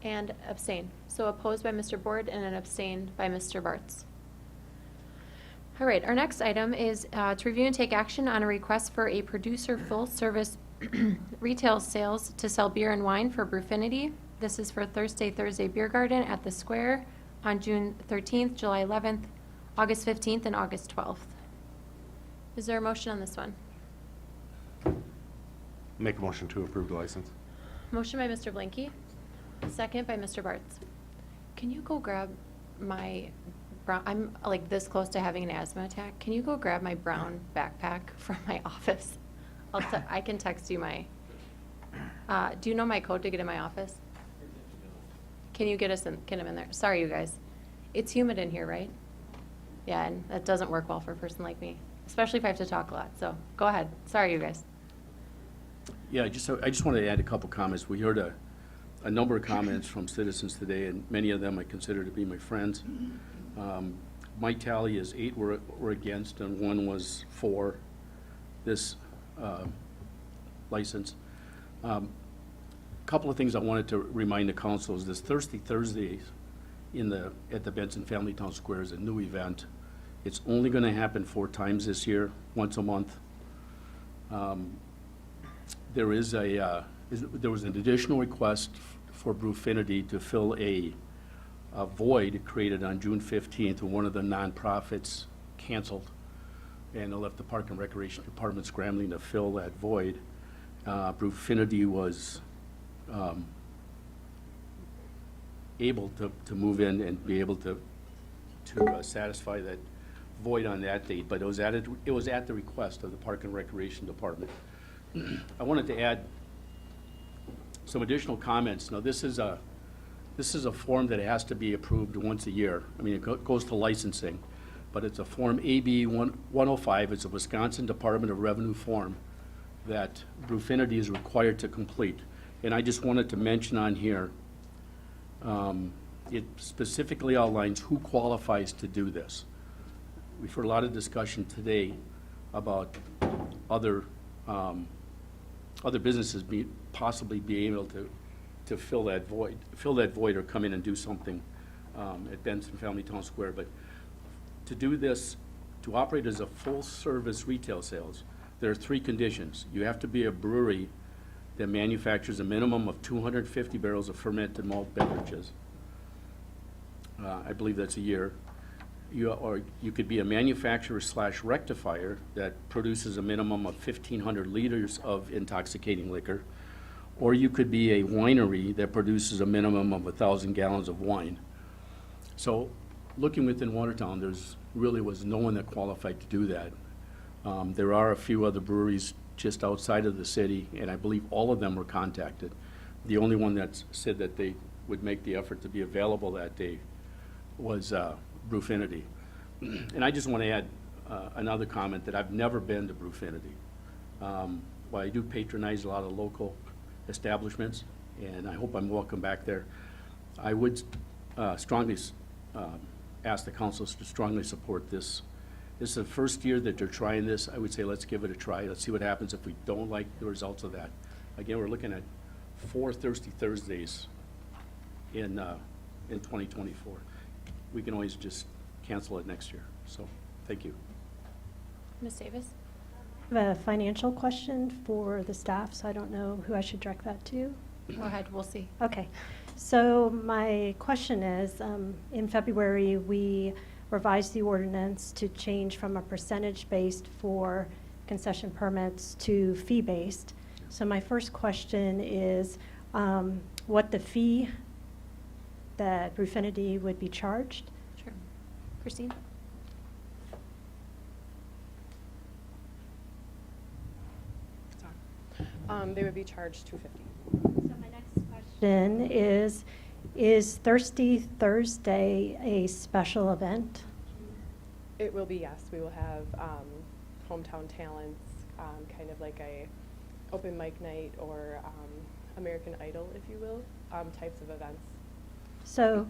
And abstain. So opposed by Mr. Board and an abstain by Mr. Bartz. All right, our next item is to review and take action on a request for a producer full-service retail sales to sell beer and wine for Brewfinity. This is for Thursday Beer Garden at the Square on June 13th, July 11th, August 15th, and August 12th. Is there a motion on this one? Make a motion to approve the license. Motion by Mr. Blanky, second by Mr. Bartz. Can you go grab my brown, I'm like this close to having an asthma attack. Can you go grab my brown backpack from my office? I can text you my, do you know my code to get in my office? Can you get him in there? Sorry, you guys. It's humid in here, right? Yeah, and that doesn't work well for a person like me, especially if I have to talk a lot. So go ahead. Sorry, you guys. Yeah, I just wanted to add a couple comments. We heard a number of comments from citizens today, and many of them I consider to be my friends. My tally is 8 were against, and 1 was for this license. Couple of things I wanted to remind the council is this Thirsty Thursdays at the Benson Family Town Square is a new event. It's only going to happen 4 times this year, once a month. There was an additional request for Brewfinity to fill a void created on June 15th when one of the nonprofits canceled, and it left the Park and Recreation Department scrambling to fill that void. Brewfinity was able to move in and be able to satisfy that void on that date, but it was at the request of the Park and Recreation Department. I wanted to add some additional comments. Now, this is a form that has to be approved once a year. I mean, it goes to licensing, but it's a Form AB 105. It's a Wisconsin Department of Revenue form that Brewfinity is required to complete. And I just wanted to mention on here, it specifically outlines who qualifies to do this. We've heard a lot of discussion today about other businesses possibly being able to fill that void or come in and do something at Benson Family Town Square. But to do this, to operate as a full-service retail sales, there are 3 conditions. You have to be a brewery that manufactures a minimum of 250 barrels of fermented malt beverages. I believe that's a year. You could be a manufacturer/rectifier that produces a minimum of 1,500 liters of intoxicating liquor, or you could be a winery that produces a minimum of 1,000 gallons of wine. So, looking within Watertown, there's really was no one that qualified to do that. There are a few other breweries just outside of the city, and I believe all of them were contacted. The only one that said that they would make the effort to be available that day was Brewfinity. And I just want to add another comment that I've never been to Brewfinity. While I do patronize a lot of local establishments, and I hope I'm welcome back there, I would strongly ask the councils to strongly support this. This is the first year that they're trying this. I would say let's give it a try. Let's see what happens if we don't like the results of that. Again, we're looking at 4 Thirsty Thursdays in 2024. We can always just cancel it next year. So, thank you. Ms. Davis? I have a financial question for the staff, so I don't know who I should direct that to. Go ahead, we'll see. Okay. So my question is, in February, we revise the ordinance to change from a percentage-based for concession permits to fee-based. So my first question is what the fee that Brufinity would be charged. Sure. Christine? They would be charged $250. So my next question is Thirsty Thursday a special event? It will be, yes. We will have hometown talents, kind of like a open mic night or American Idol, if you will, types of events. So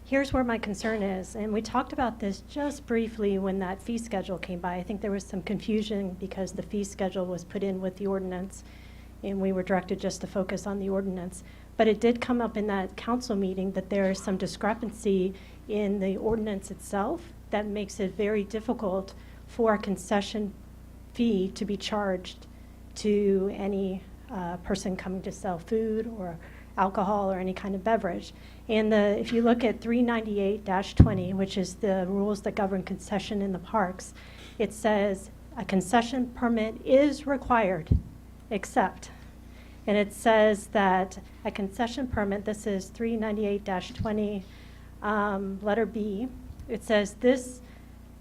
here's where my concern is, and we talked about this just briefly when that fee schedule came by. I think there was some confusion because the fee schedule was put in with the ordinance, and we were directed just to focus on the ordinance. But it did come up in that council meeting that there is some discrepancy in the ordinance itself that makes it very difficult for a concession fee to be charged to any person coming to sell food or alcohol or any kind of beverage. And if you look at 398-20, which is the rules that govern concession in the parks, it says a concession permit is required except, and it says that a concession permit, this is 398-20, letter B, it says this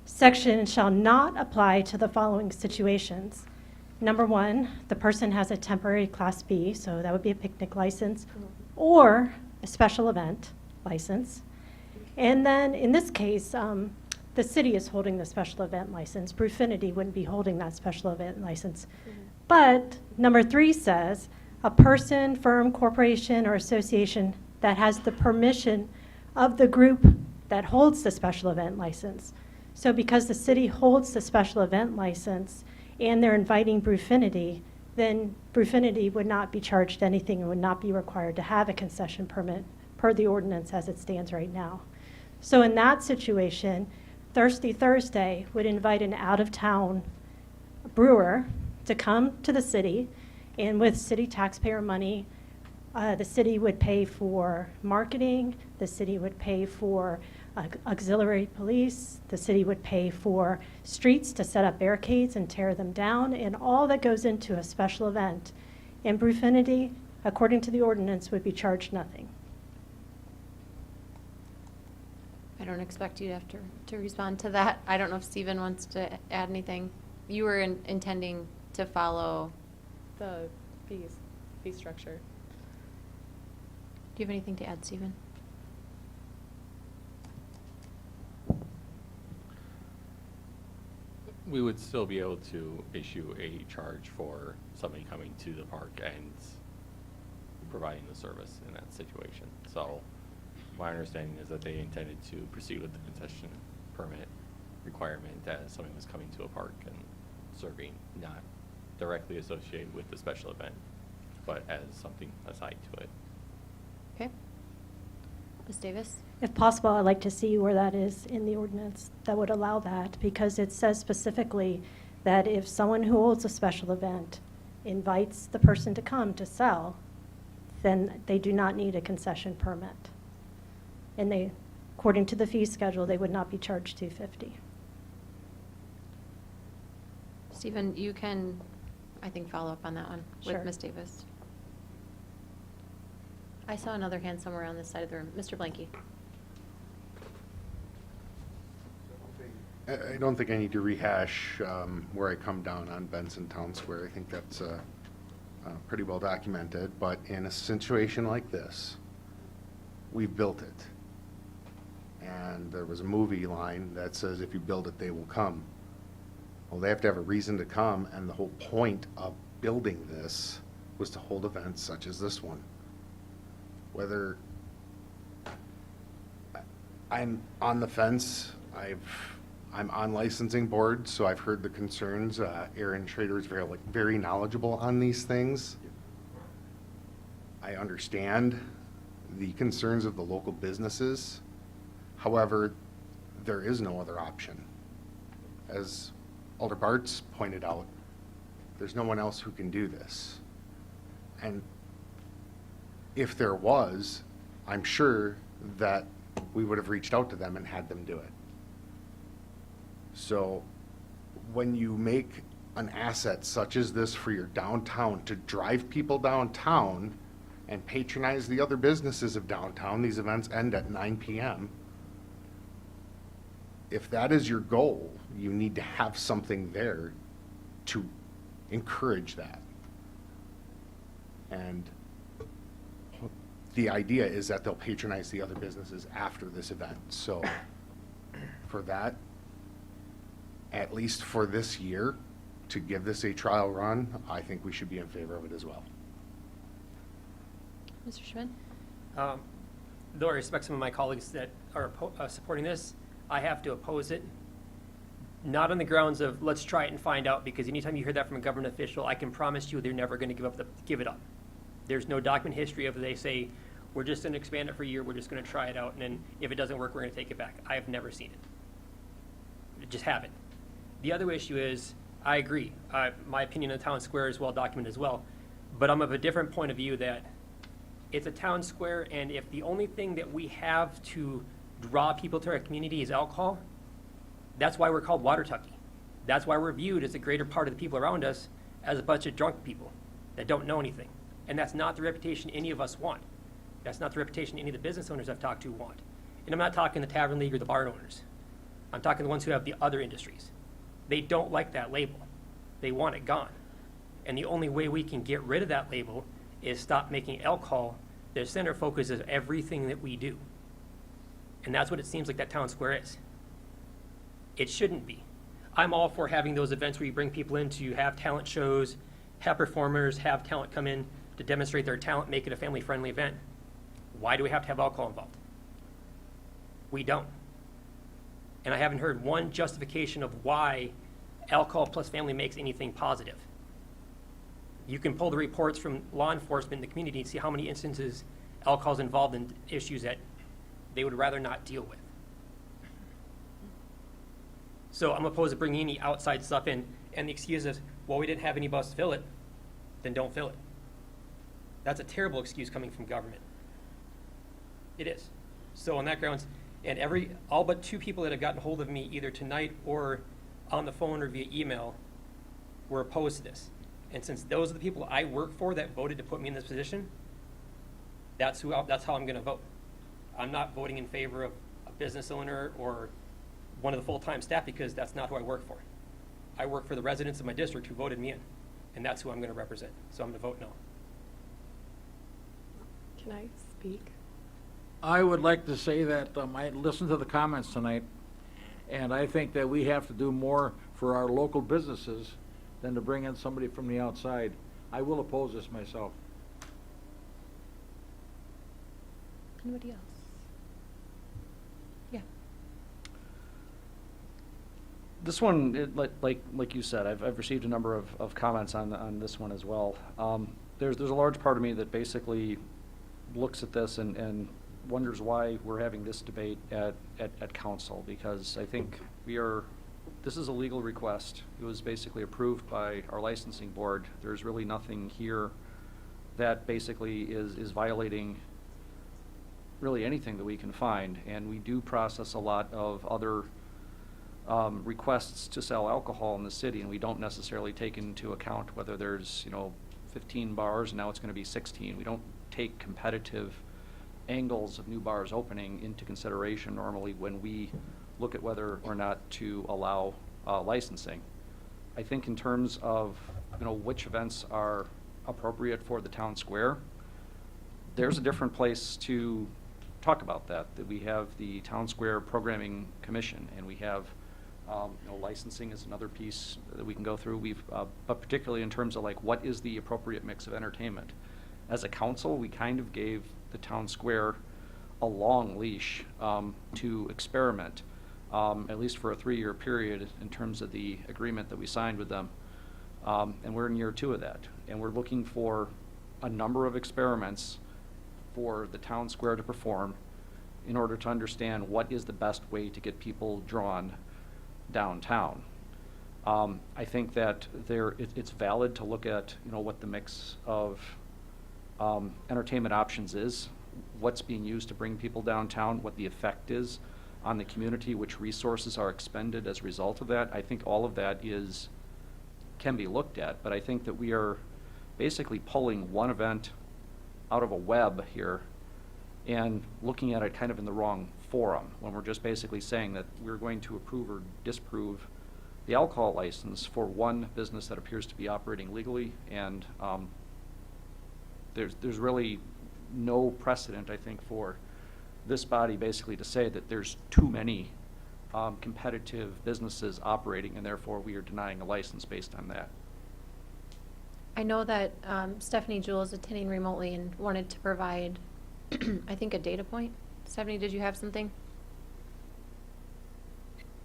section shall not apply to the following situations. Number one, the person has a temporary Class B, so that would be a picnic license, or a special event license. And then in this case, the city is holding the special event license. Brufinity wouldn't be holding that special event license. But number 3 says, a person, firm, corporation, or association that has the permission of the group that holds the special event license. So because the city holds the special event license and they're inviting Brufinity, then Brufinity would not be charged anything and would not be required to have a concession permit per the ordinance as it stands right now. So in that situation, Thirsty Thursday would invite an out-of-town brewer to come to the city, and with city taxpayer money, the city would pay for marketing, the city would pay for auxiliary police, the city would pay for streets to set up barricades and tear them down, and all that goes into a special event. And Brufinity, according to the ordinance, would be charged nothing. I don't expect you to have to respond to that. I don't know if Stephen wants to add anything. You were intending to follow. The fee structure. Do you have anything to add, Stephen? We would still be able to issue a charge for somebody coming to the park and providing the service in that situation. So my understanding is that they intended to proceed with the concession permit requirement as somebody was coming to a park and serving, not directly associated with the special event, but as something aside to it. Okay. Ms. Davis? If possible, I'd like to see where that is in the ordinance that would allow that, because it says specifically that if someone who holds a special event invites the person to come to sell, then they do not need a concession permit. And they, according to the fee schedule, they would not be charged $250. Stephen, you can, I think, follow up on that one Sure. with Ms. Davis. I saw another hand somewhere on this side of the room. Mr. Blanky. I don't think I need to rehash where I come down on Benson Town Square. I think that's pretty well documented. But in a situation like this, we've built it. And there was a movie line that says, if you build it, they will come. Well, they have to have a reason to come, and the whole point of building this was to hold events such as this one. Whether I'm on the fence, I'm on licensing board, so I've heard the concerns. Aaron Schrader is very knowledgeable on these things. I understand the concerns of the local businesses. However, there is no other option. As Alder Bartz pointed out, there's no one else who can do this. And if there was, I'm sure that we would have reached out to them and had them do it. So when you make an asset such as this for your downtown to drive people downtown and patronize the other businesses of downtown, these events end at 9 p.m. If that is your goal, you need to have something there to encourage that. And the idea is that they'll patronize the other businesses after this event. So for that, at least for this year, to give this a trial run, I think we should be in favor of it as well. Mr. Schmidt? Though I respect some of my colleagues that are supporting this, I have to oppose it. Not on the grounds of let's try it and find out, because anytime you hear that from a government official, I can promise you they're never going to give it up. There's no document history of they say, we're just going to expand it for a year, we're just going to try it out, and then if it doesn't work, we're going to take it back. I have never seen it. Just haven't. The other issue is, I agree. My opinion on the town square is well documented as well, but I'm of a different point of view that it's a town square, and if the only thing that we have to draw people to our community is alcohol, that's why we're called Watertown. That's why we're viewed as a greater part of the people around us as a bunch of drunk people that don't know anything. And that's not the reputation any of us want. That's not the reputation any of the business owners I've talked to want. And I'm not talking the Tavern League or the bar owners. I'm talking the ones who have the other industries. They don't like that label. They want it gone. And the only way we can get rid of that label is stop making alcohol the center focus of everything that we do. And that's what it seems like that town square is. It shouldn't be. I'm all for having those events where you bring people in to have talent shows, have performers, have talent come in to demonstrate their talent, make it a family-friendly event. Why do we have to have alcohol involved? We don't. And I haven't heard one justification of why alcohol plus family makes anything positive. You can pull the reports from law enforcement in the community and see how many instances alcohol is involved in issues that they would rather not deal with. So I'm opposed to bringing any outside stuff in, and the excuse is, well, we didn't have any bus to fill it, then don't fill it. That's a terrible excuse coming from government. It is. So on that grounds, and all but 2 people that have gotten hold of me either tonight or on the phone or via email were opposed to this. And since those are the people I work for that voted to put me in this position, that's how I'm going to vote. I'm not voting in favor of a business owner or one of the full-time staff, because that's not who I work for. I work for the residents of my district who voted me in, and that's who I'm going to represent. So I'm going to vote no. Can I speak? I would like to say that I listened to the comments tonight, and I think that we have to do more for our local businesses than to bring in somebody from the outside. I will oppose this myself. Anybody else? Yeah. This one, like you said, I've received a number of comments on this one as well. There's a large part of me that basically looks at this and wonders why we're having this debate at council, because I think this is a legal request. It was basically approved by our licensing board. There's really nothing here that basically is violating really anything that we can find, and we do process a lot of other requests to sell alcohol in the city, and we don't necessarily take into account whether there's 15 bars and now it's going to be 16. We don't take competitive angles of new bars opening into consideration normally when we look at whether or not to allow licensing. I think in terms of which events are appropriate for the town square, there's a different place to talk about that we have the Town Square Programming Commission, and we have licensing is another piece that we can go through. But particularly in terms of what is the appropriate mix of entertainment. As a council, we kind of gave the Town Square a long leash to experiment, at least for a 3-year period in terms of the agreement that we signed with them. And we're in year 2 of that. And we're looking for a number of experiments for the Town Square to perform in order to understand what is the best way to get people drawn downtown. I think that it's valid to look at what the mix of entertainment options is, what's being used to bring people downtown, what the effect is on the community, which resources are expended as a result of that. I think all of that can be looked at, but I think that we are basically pulling one event out of a web here and looking at it kind of in the wrong forum, when we're just basically saying that we're going to approve or disapprove the alcohol license for one business that appears to be operating legally, and there's really no precedent, I think, for this body basically to say that there's too many competitive businesses operating, and therefore we are denying a license based on that. I know that Stephanie Jewell is attending remotely and wanted to provide, I think, a data point. Stephanie, did you have something?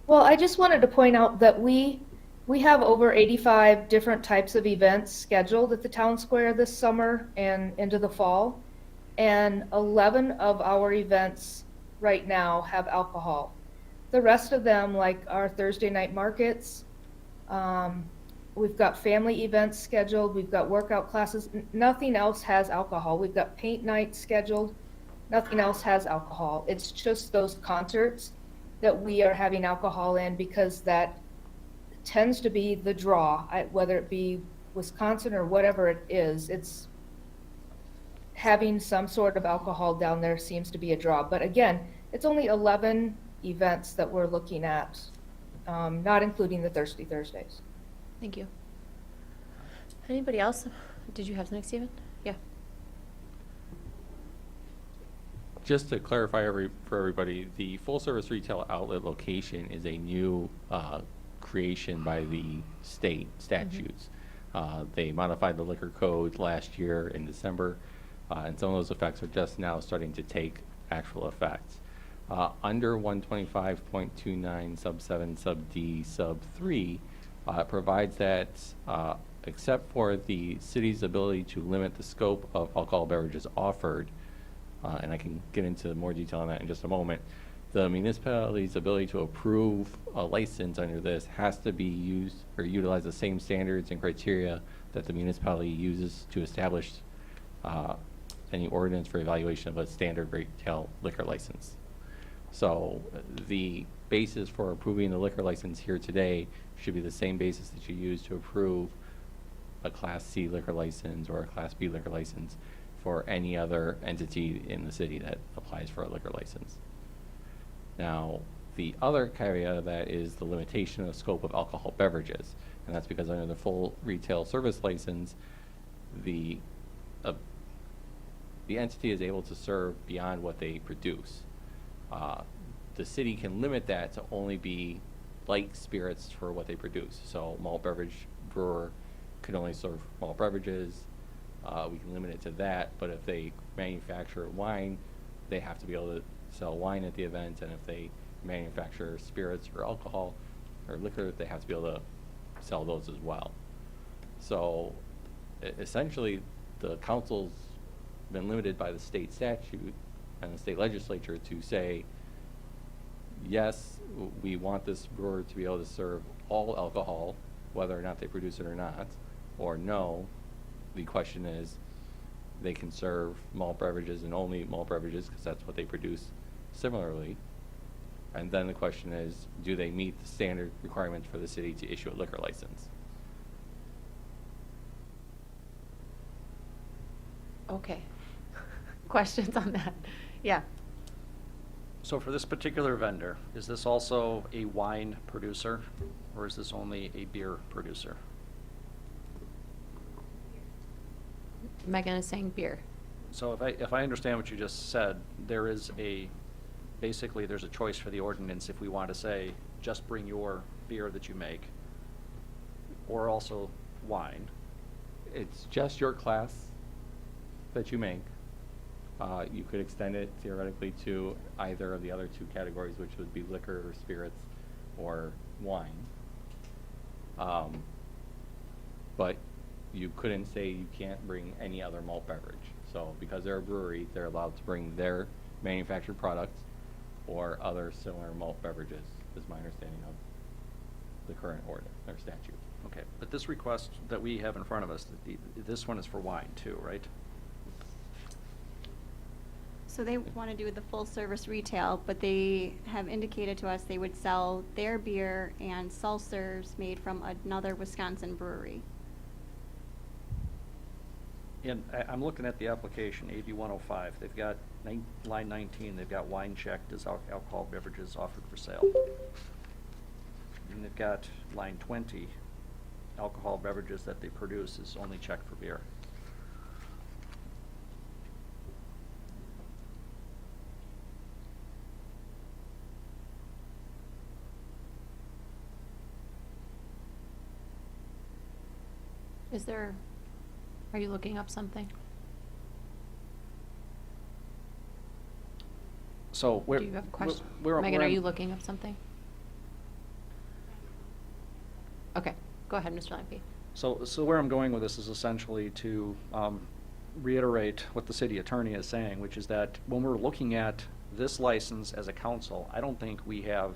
Well, I just wanted to point out that we have over 85 different types of events scheduled at the town square this summer and into the fall. And 11 of our events right now have alcohol. The rest of them, like our Thursday night markets, we've got family events scheduled, we've got workout classes, nothing else has alcohol. We've got paint nights scheduled, nothing else has alcohol. It's just those concerts that we are having alcohol in, because that tends to be the draw, whether it be Wisconsin or whatever it is. It's having some sort of alcohol down there seems to be a draw. But again, it's only 11 events that we're looking at, not including the Thirsty Thursdays. Thank you. Anybody else? Did you have something, Stephen? Yeah. Just to clarify for everybody, the full-service retail outlet location is a new creation by the state statutes. They modified the liquor code last year in December, and some of those effects are just now starting to take actual effect. Under 125.29 sub 7 sub D sub 3, it provides that except for the city's ability to limit the scope of alcohol beverages offered, and I can get into more detail on that in just a moment, the municipality's ability to approve a license under this has to be used or utilize the same standards and criteria that the municipality uses to establish any ordinance for evaluation of a standard retail liquor license. So the basis for approving the liquor license here today should be the same basis that you use to approve a Class C liquor license or a Class B liquor license for any other entity in the city that applies for a liquor license. Now, the other caveat of that is the limitation of the scope of alcohol beverages, and that's because under the full retail service license, the entity is able to serve beyond what they produce. The city can limit that to only be light spirits for what they produce. So malt beverage brewer could only serve malt beverages. We can limit it to that, but if they manufacture wine, they have to be able to sell wine at the event, and if they manufacture spirits or alcohol or liquor, they have to be able to sell those as well. So essentially, the council's been limited by the state statute and the state legislature to say, yes, we want this brewer to be able to serve all alcohol, whether or not they produce it or not, or no, the question is, they can serve malt beverages and only malt beverages because that's what they produce similarly. And then the question is, do they meet the standard requirements for the city to issue a liquor license? Okay. Questions on that? Yeah. So for this particular vendor, is this also a wine producer, or is this only a beer producer? Megan is saying beer. So if I understand what you just said, basically there's a choice for the ordinance if we want to say, just bring your beer that you make, or also wine. It's just your class that you make. You could extend it theoretically to either of the other two categories, which would be liquor or spirits or wine. But you couldn't say you can't bring any other malt beverage. So because they're a brewery, they're allowed to bring their manufactured products or other similar malt beverages, is my understanding of the current ordinance or statute. Okay, but this request that we have in front of us, this one is for wine too, right? So they want to do the full-service retail, but they have indicated to us they would sell their beer and seltzers made from another Wisconsin brewery. And I'm looking at the application, AB 105. They've got line 19, they've got wine checked as alcohol beverages offered for sale. And they've got line 20, alcohol beverages that they produce is only checked for beer. Are you looking up something? So where? Do you have a question? where- Megan, where are you I'm- looking up something? Okay, go ahead, Mr. Lampe. So where I'm going with this is essentially to reiterate what the city attorney is saying, which is that when we're looking at this license as a council, I don't think we have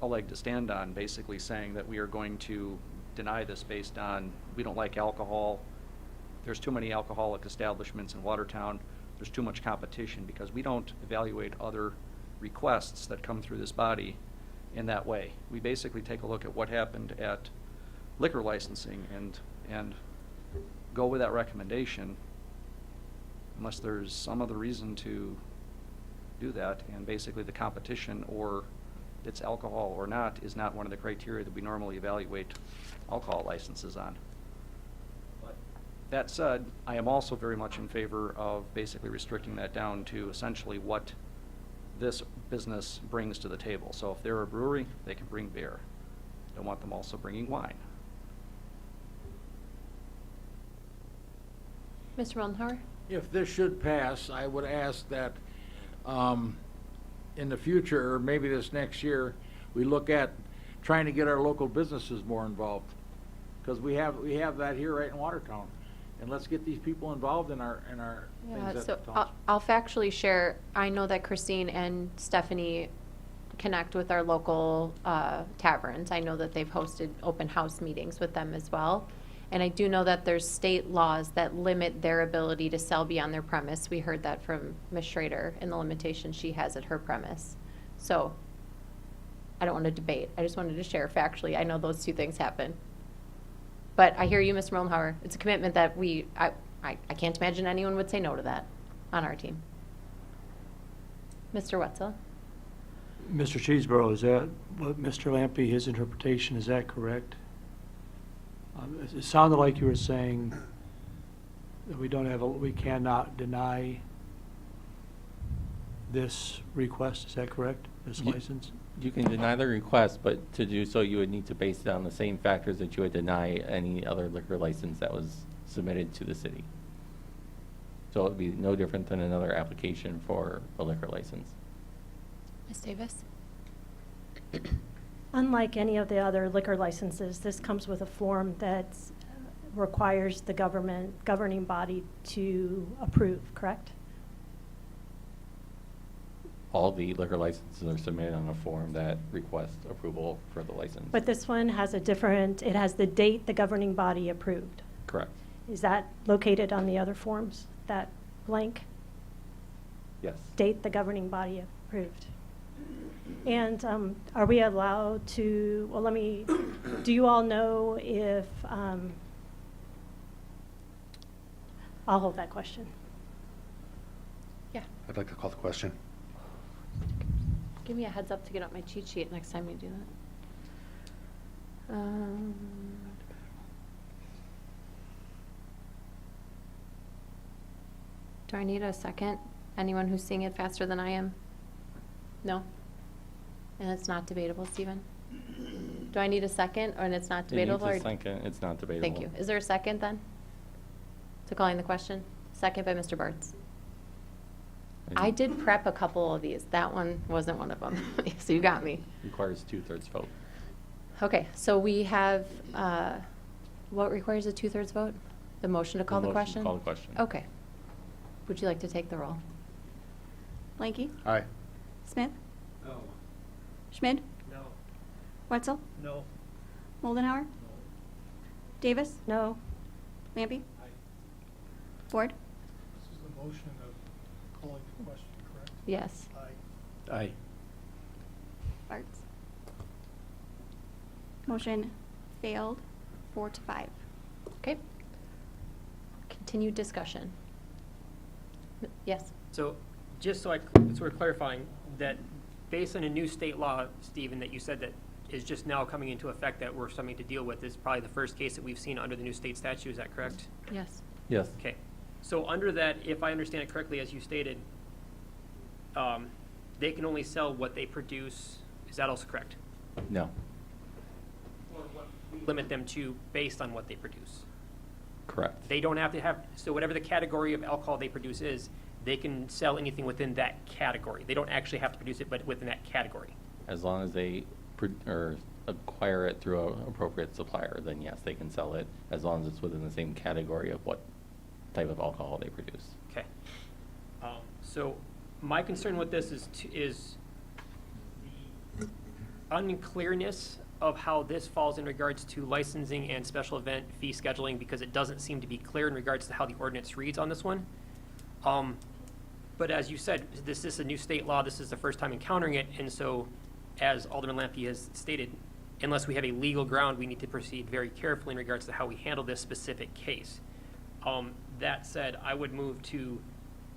a leg to stand on, basically saying that we are going to deny this based on, we don't like alcohol, there's too many alcoholic establishments in Watertown, there's too much competition, because we don't evaluate other requests that come through this body in that way. We basically take a look at what happened at liquor licensing and go with that recommendation unless there's some other reason to do that, and basically the competition, or it's alcohol or not, is not one of the criteria that we normally evaluate alcohol licenses on. But that said, I am also very much in favor of basically restricting that down to essentially what this business brings to the table. So if they're a brewery, they can bring beer. Don't want them also bringing wine. Mr. Moldenhauer? If this should pass, I would ask that in the future, or maybe this next year, we look at trying to get our local businesses more involved. Because we have that here right in Watertown. And let's get these people involved in our Yeah, things so at the township. I'll factually share, I know that Christine and Stephanie connect with our local taverns. I know that they've hosted open house meetings with them as well. And I do know that there's state laws that limit their ability to sell beyond their premise. We heard that from Ms. Schrader and the limitations she has at her premise. So I don't want to debate. I just wanted to share factually. I know those two things happen. But I hear you, Mr. Moldenhauer. It's a commitment that I can't imagine anyone would say no to that on our team. Mr. Wetzel? Mr. Cheeseborough, is that what Mr. Lampe, his interpretation, is that correct? It sounded like you were saying that we cannot deny this request, is that correct, this license? You can deny the request, but to do so, you would need to base it on the same factors that you would deny any other liquor license that was submitted to the city. So it would be no different than another application for a liquor license. Ms. Davis? Unlike any of the other liquor licenses, this comes with a form that requires the governing body to approve, correct? All the liquor licenses are submitted on a form that requests approval for the license. But this one has it has the date the governing body approved. Correct. Is that located on the other forms, that blank? Yes. Date the governing body approved. And are we allowed to, do you all know if, I'll hold that question. Yeah. I'd like to call the question. Give me a heads up to get up my cheat sheet next time you do that. Do I need a second? Anyone who's seeing it faster than I am? No? And it's not debatable, Stephen? Do I need a second, and it's not debatable? It needs a second, it's not debatable. Thank you. Is there a second then? To calling the question? Second by Mr. Bartz. I did prep a couple of these. That one wasn't one of them. So you got me. Requires 2/3 vote. Okay, so we have, what requires a 2/3 vote? The motion to call the motion to question? call the question. Okay. Would you like to take the roll? Blanky? Aye. Smith? No. Schmid? No. Wetzel? No. Moldenhauer? Davis? No. Lampe? Ford? This is the motion of calling the question, correct? Yes. Aye. Aye. Bartz. Motion failed, 4-5. Okay. Continued discussion. Yes. So, just so we're clarifying, that based on a new state law, Stephen, that you said that is just now coming into effect that we're starting to deal with, is probably the first case that we've seen under the new state statute, is that correct? Yes. Yes. Okay. So under that, if I understand it correctly, as you stated, they can only sell what they produce. Is that also correct? No. Or what we limit them to based on what they produce? Correct. They don't have to have, so whatever the category of alcohol they produce is, they can sell anything within that category. They don't actually have to produce it, but within that category. As long as they or acquire it through an appropriate supplier, then yes, they can sell it, as long as it's within the same category of what type of alcohol they produce. Okay. So my concern with this is the unclearness of how this falls in regards to licensing and special event fee scheduling, because it doesn't seem to be clear in regards to how the ordinance reads on this one. But as you said, this is a new state law. This is the first time encountering it. And so, as Alderman Lampe has stated, unless we have a legal ground, we need to proceed very carefully in regards to how we handle this specific case. That said, I would move to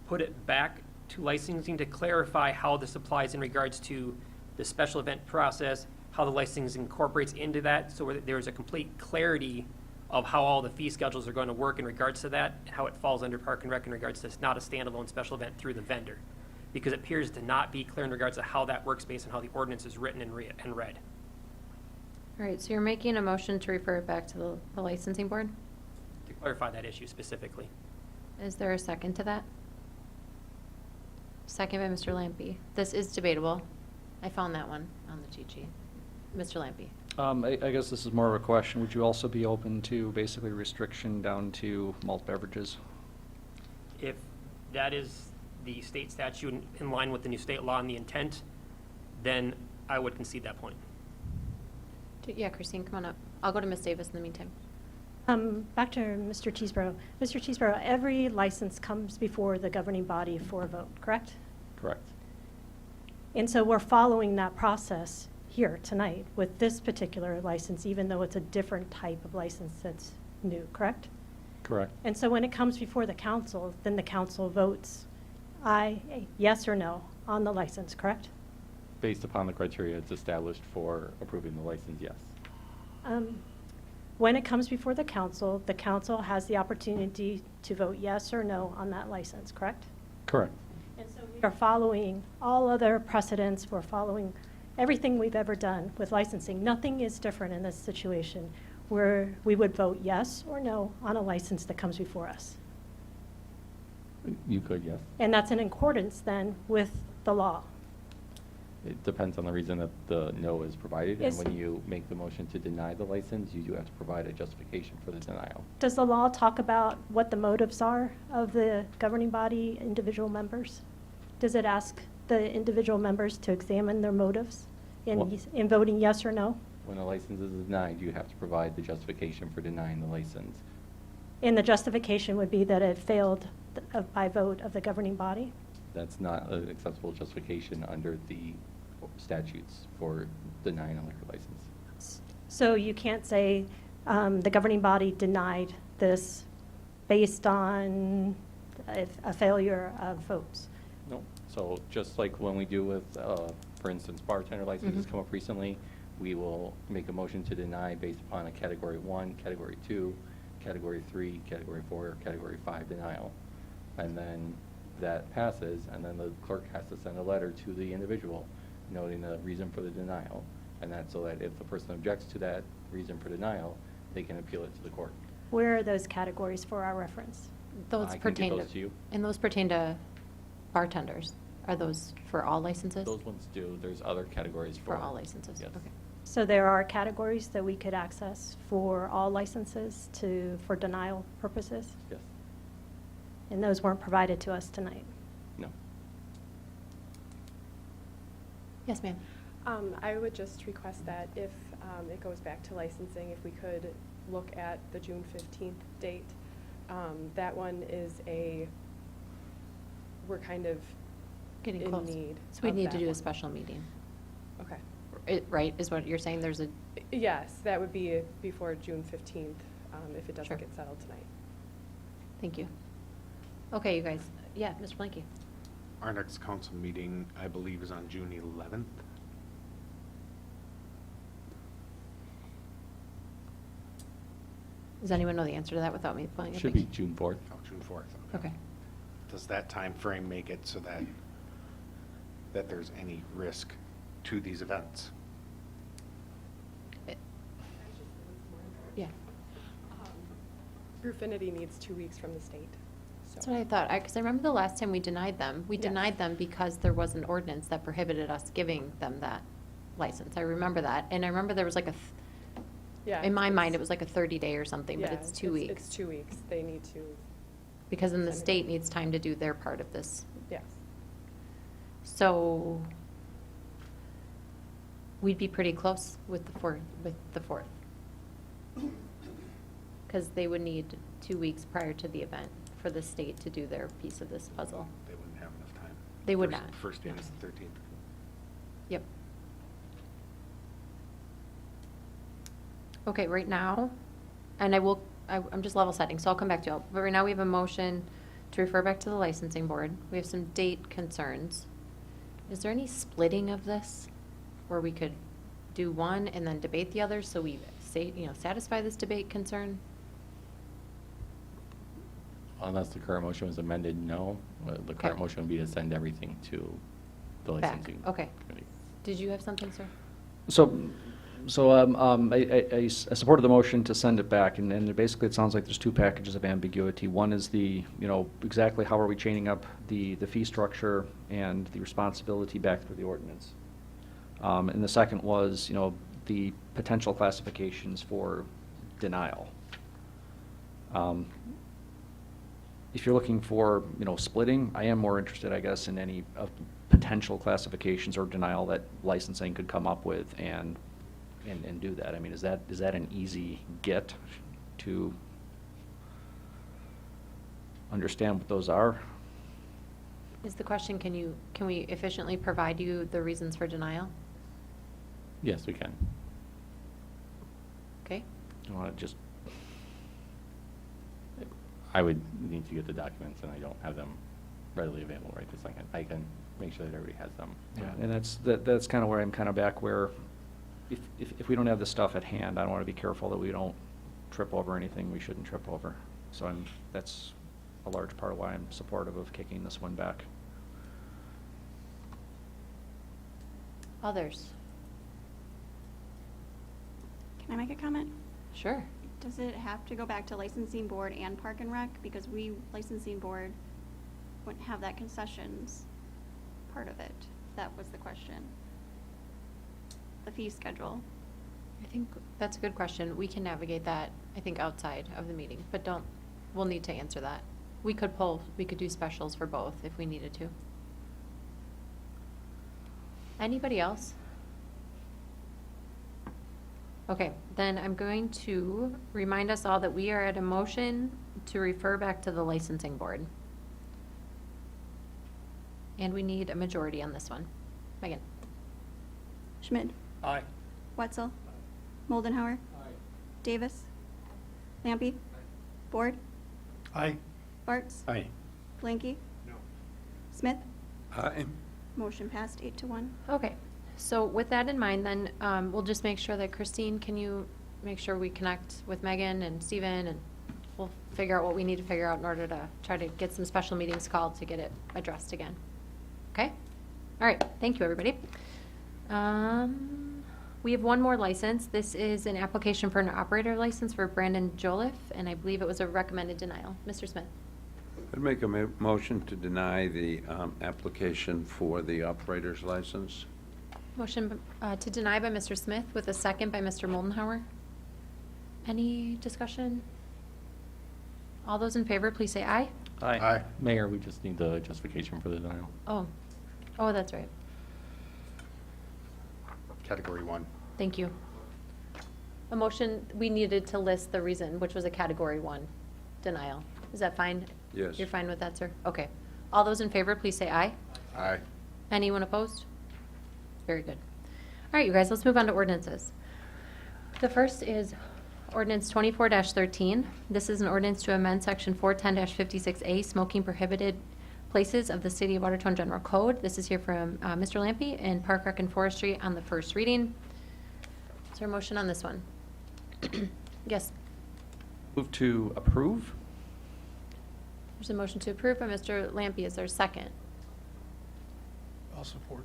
put it back to licensing to clarify how this applies in regards to the special event process, how the licensing incorporates into that, so there's a complete clarity of how all the fee schedules are going to work in regards to that, and how it falls under Park and Rec in regards to it's not a standalone special event through the vendor. Because it appears to not be clear in regards to how that works based on how the ordinance is written and read. All right, so you're making a motion to refer it back to the licensing board? To clarify that issue specifically. Is there a second to that? Second by Mr. Lampe. This is debatable. I found that one on the cheat sheet. Mr. Lampe. I guess this is more of a question. Would you also be open to basically restriction down to malt beverages? If that is the state statute in line with the new state law and the intent, then I would concede that point. Yeah, Christine, come on up. I'll go to Ms. Davis in the meantime. Back to Mr. Cheeseborough. Mr. Cheeseborough, every license comes before the governing body for a vote, correct? Correct. And so we're following that process here tonight with this particular license, even though it's a different type of license that's new, correct? Correct. And so when it comes before the council, then the council votes yes or no on the license, correct? Based upon the criteria it's established for approving the license, yes. When it comes before the council has the opportunity to vote yes or no on that license, correct? Correct. And so we are following all other precedents. We're following everything we've ever done with licensing. Nothing is different in this situation where we would vote yes or no on a license that comes before us. You could, yes. And that's in accordance then with the law. It depends on the reason that the no is provided, and Is- when you make the motion to deny the license, you do have to provide a justification for the denial. Does the law talk about what the motives are of the governing body individual members? Does it ask the individual members to examine their motives Well- in voting yes or no? When a license is denied, you have to provide the justification for denying the license. And the justification would be that it failed by vote of the governing body? That's not an acceptable justification under the statutes for denying a liquor license. So you can't say the governing body denied this based on a failure of votes? No. So just like when we do with, for instance, bartender licenses come up recently, we will make a motion to deny based upon a Category 1, Category 2, Category 3, Category 4, or Category 5 denial. And then that passes, and then the clerk has to send a letter to the individual noting the reason for the denial. And that's so that if the person objects to that reason for denial, they can appeal it to the court. Where are those categories for our reference? Those I can pertain give those to you. And those pertain to bartenders. Are those for all licenses? Those ones do. There's other categories for. For all licenses? Yes. Okay. So there are categories that we could access for all licenses for denial purposes? Yes. And those weren't provided to us tonight? No. Yes, ma'am. I would just request that if it goes back to licensing, if we could look at the June 15th date. That one is a we're kind of Getting in close. need. So we of need to that do a one. special meeting. Okay. Right, is what you're saying? There's a, Yes, that would be before June 15th, if it doesn't Sure. get settled tonight. thank you. Okay, you guys. Yeah, Mr. Blanky. Our next council meeting, I believe, is on June 11th. Does anyone know the answer to that without me pulling it? Should be June 4th. Oh, June 4th. Okay. Does that time frame make it so that there's any risk to these events? Yeah. Groofinity needs 2 weeks from the state. So. That's what I thought, because I remember the last time we denied them. We Yes. denied them because there was an ordinance that prohibited us giving them that license. I remember that, and I remember there was like Yeah, in my it's- mind, it was like a 30-day or something, but yeah, it's 2 weeks. It's 2 weeks. They need to, Because then the send it state out. needs time to do their part of this. yes. So we'd be pretty close with the fourth. Because they would need 2 weeks prior to the event for the state to do their piece of this puzzle. They wouldn't have enough time. They would First- not. First day No. is the 13th. Yep. Okay, right now, and I'm just level setting, so I'll come back to you all. But right now, we have a motion to refer back to the licensing board. We have some date concerns. Is there any splitting of this where we could do one and then debate the other so we satisfy this debate concern? Unless the current motion was amended, no. The current Okay. motion would be to send everything to the Back, licensing okay. committee. Did you have something, sir? I supported the motion to send it back, and basically it sounds like there's two packages of ambiguity. One is exactly how are we chaining up the fee structure and the responsibility back through the ordinance. And the second was, the potential classifications for denial. If you're looking for, splitting, I am more interested, I guess, in any of potential classifications or denial that licensing could come up with and do that. I mean, is that an easy get to understand what those are? Is the question, can we efficiently provide you the reasons for denial? Yes, we can. Okay? You want to just, I would need to get the documents, and I don't have them readily available right this second. I can make sure that everybody has them. yeah, and that's kind of where I'm kind of back where if we don't have the stuff at hand, I want to be careful that we don't trip over anything we shouldn't trip over. So that's a large part of why I'm supportive of kicking this one back. Others? Can I make a comment? Sure. Does it have to go back to licensing board and park and rec? Because we, licensing board, wouldn't have that concessions part of it. That was the question. The fee schedule. I think that's a good question. We can navigate that, I think, outside of the meeting, but we'll need to answer that. We could do specials for both if we needed to. Anybody else? Okay, then I'm going to remind us all that we are at a motion to refer back to the licensing board. And we need a majority on this one. Megan? Schmidt? Aye. Wetzel? Moldenhauer? Davis? Lampy? Board? Aye. Bartz? Aye. Blanky? No. Smith? Aye. Motion passed 8-1. Okay, so with that in mind, then, we'll just make sure that Christine, can you make sure we connect with Megan and Steven, and we'll figure out what we need to figure out in order to try to get some special meetings called to get it addressed again. Okay? All right, thank you, everybody. We have one more license. This is an application for an operator license for Brandon Joliffe, and I believe it was a recommended denial. Mr. Smith? I'd make a motion to deny the application for the operator's license. Motion to deny by Mr. Smith with a second by Mr. Moldenhauer. Any discussion? All those in favor, please say aye. Aye. Aye. Mayor, we just need the justification for the denial. Oh, that's right. Category 1. Thank you. A motion, we needed to list the reason, which was a category 1 denial. Is that fine? Yes. You're fine with that, sir? Okay. All those in favor, please say aye. Aye. Anyone opposed? Very good. All right, you guys, let's move on to ordinances. The first is ordinance 24-13. This is an ordinance to amend section 410-56A, smoking prohibited places of the City of Watertown General Code. This is here from Mr. Lampy in Park, Rec, and Forestry on the first reading. Is there a motion on this one? Yes. Move to approve? There's a motion to approve by Mr. Lampy. Is there a second? I'll support.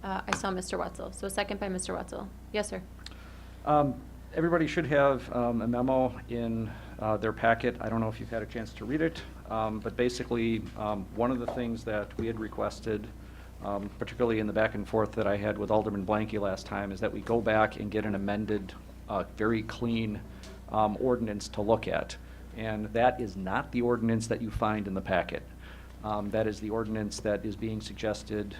I saw Mr. Wetzel, so a second by Mr. Wetzel. Yes, sir. Everybody should have a memo in their packet. I don't know if you've had a chance to read it, but basically, one of the things that we had requested, particularly in the back and forth that I had with Alderman Blanky last time, is that we go back and get an amended, very clean ordinance to look at. And that is not the ordinance that you find in the packet. That is the ordinance that is being suggested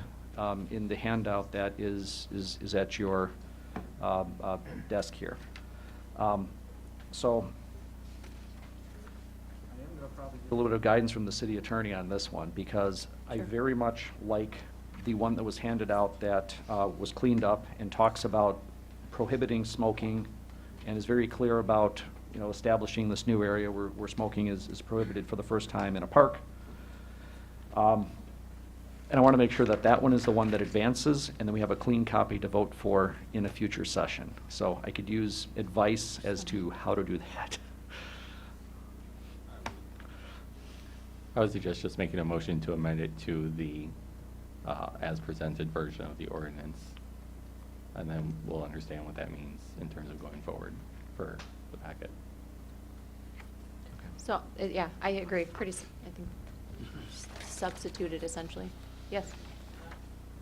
in the handout that is at your desk here. So I am going to probably get a little bit of guidance from the city attorney on this one, because I very much like the one that was handed out that was cleaned up and talks about prohibiting smoking and is very clear about, you know, establishing this new area where smoking is prohibited for the first time in a park. And I want to make sure that that one is the one that advances, and then we have a clean copy to vote for in a future session. So I could use advice as to how to do that. I would suggest just making a motion to amend it to the as presented version of the ordinance. And then we'll understand what that means in terms of going forward for the packet. So, yeah, I agree. I think, substituted essentially. Yes.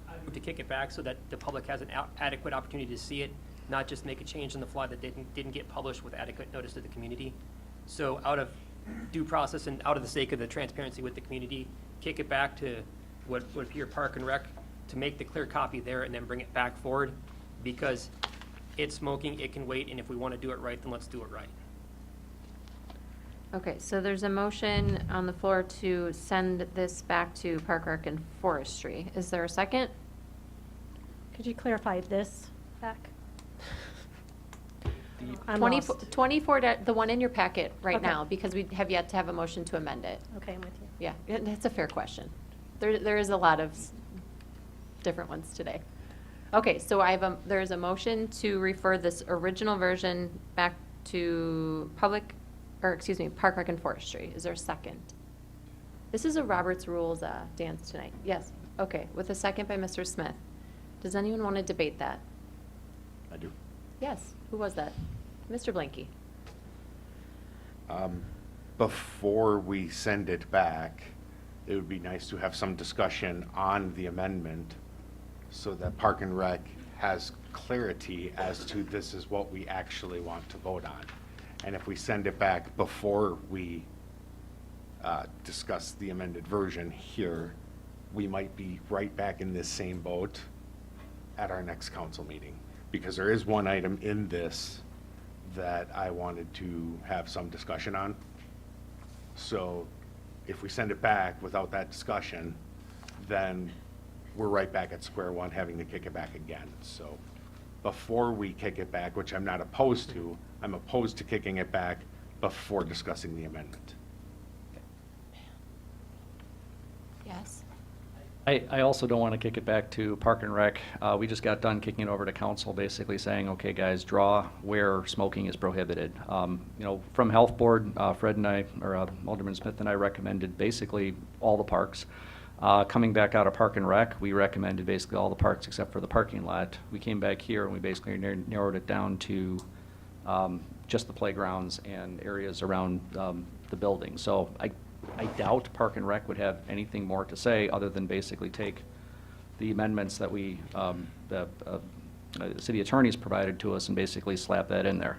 I move to kick it back so that the public has an adequate opportunity to see it, not just make a change on the fly that didn't get published with adequate notice to the community. So out of due process and out of the sake of the transparency with the community, kick it back to what would appear Park and Rec to make the clear copy there and then bring it back forward, because it's smoking, it can wait, and if we want to do it right, then let's do it right. Okay, so there's a motion on the floor to send this back to Park, Rec, and Forestry. Is there a second? Could you clarify this back? I'm 24, lost. 24, the one in your packet right Okay. now, because we have yet to have a motion to amend it. Okay, I'm with you. Yeah, that's a fair question. There is a lot of different ones today. Okay, so there is a motion to refer this original version back to Park, Rec, and Forestry. Is there a second? This is a Robert's Rules dance tonight. Yes, okay, with a second by Mr. Smith. Does anyone want to debate that? I do. Yes, who was that? Mr. Blanky. Before we send it back, it would be nice to have some discussion on the amendment so that Park and Rec has clarity as to this is what we actually want to vote on. And if we send it back before we discuss the amended version here, we might be right back in this same boat at our next council meeting. Because there is one item in this that I wanted to have some discussion on. So if we send it back without that discussion, then we're right back at square one, having to kick it back again. So before we kick it back, which I'm not opposed to, I'm opposed to kicking it back before discussing the amendment. Yes. I also don't want to kick it back to Park and Rec. We just got done kicking it over to council, basically saying, okay, guys, draw where smoking is prohibited. You know, from Health Board, Fred and I, or Alderman Smith and I recommended basically all the parks. Coming back out of Park and Rec, we recommended basically all the parks except for the parking lot. We came back here and we basically narrowed it down to just the playgrounds and areas around the building. So I doubt Park and Rec would have anything more to say other than basically take the amendments that the city attorneys provided to us and basically slap that in there.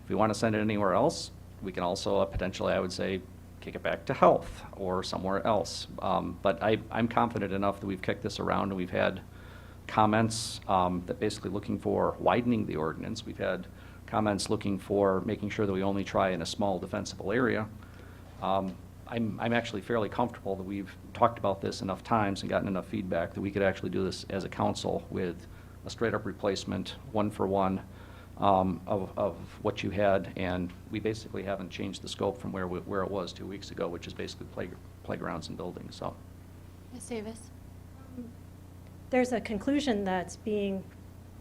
If we want to send it anywhere else, we can also potentially, I would say, kick it back to health or somewhere else. But I'm confident enough that we've kicked this around and we've had comments that basically looking for widening the ordinance. We've had comments looking for making sure that we only try in a small defensible area. I'm actually fairly comfortable that we've talked about this enough times and gotten enough feedback that we could actually do this as a council with a straight-up replacement, one for one, of what you had, and we basically haven't changed the scope from where it was 2 weeks ago, which is basically playgrounds and buildings, so. Ms. Davis? There's a conclusion that's being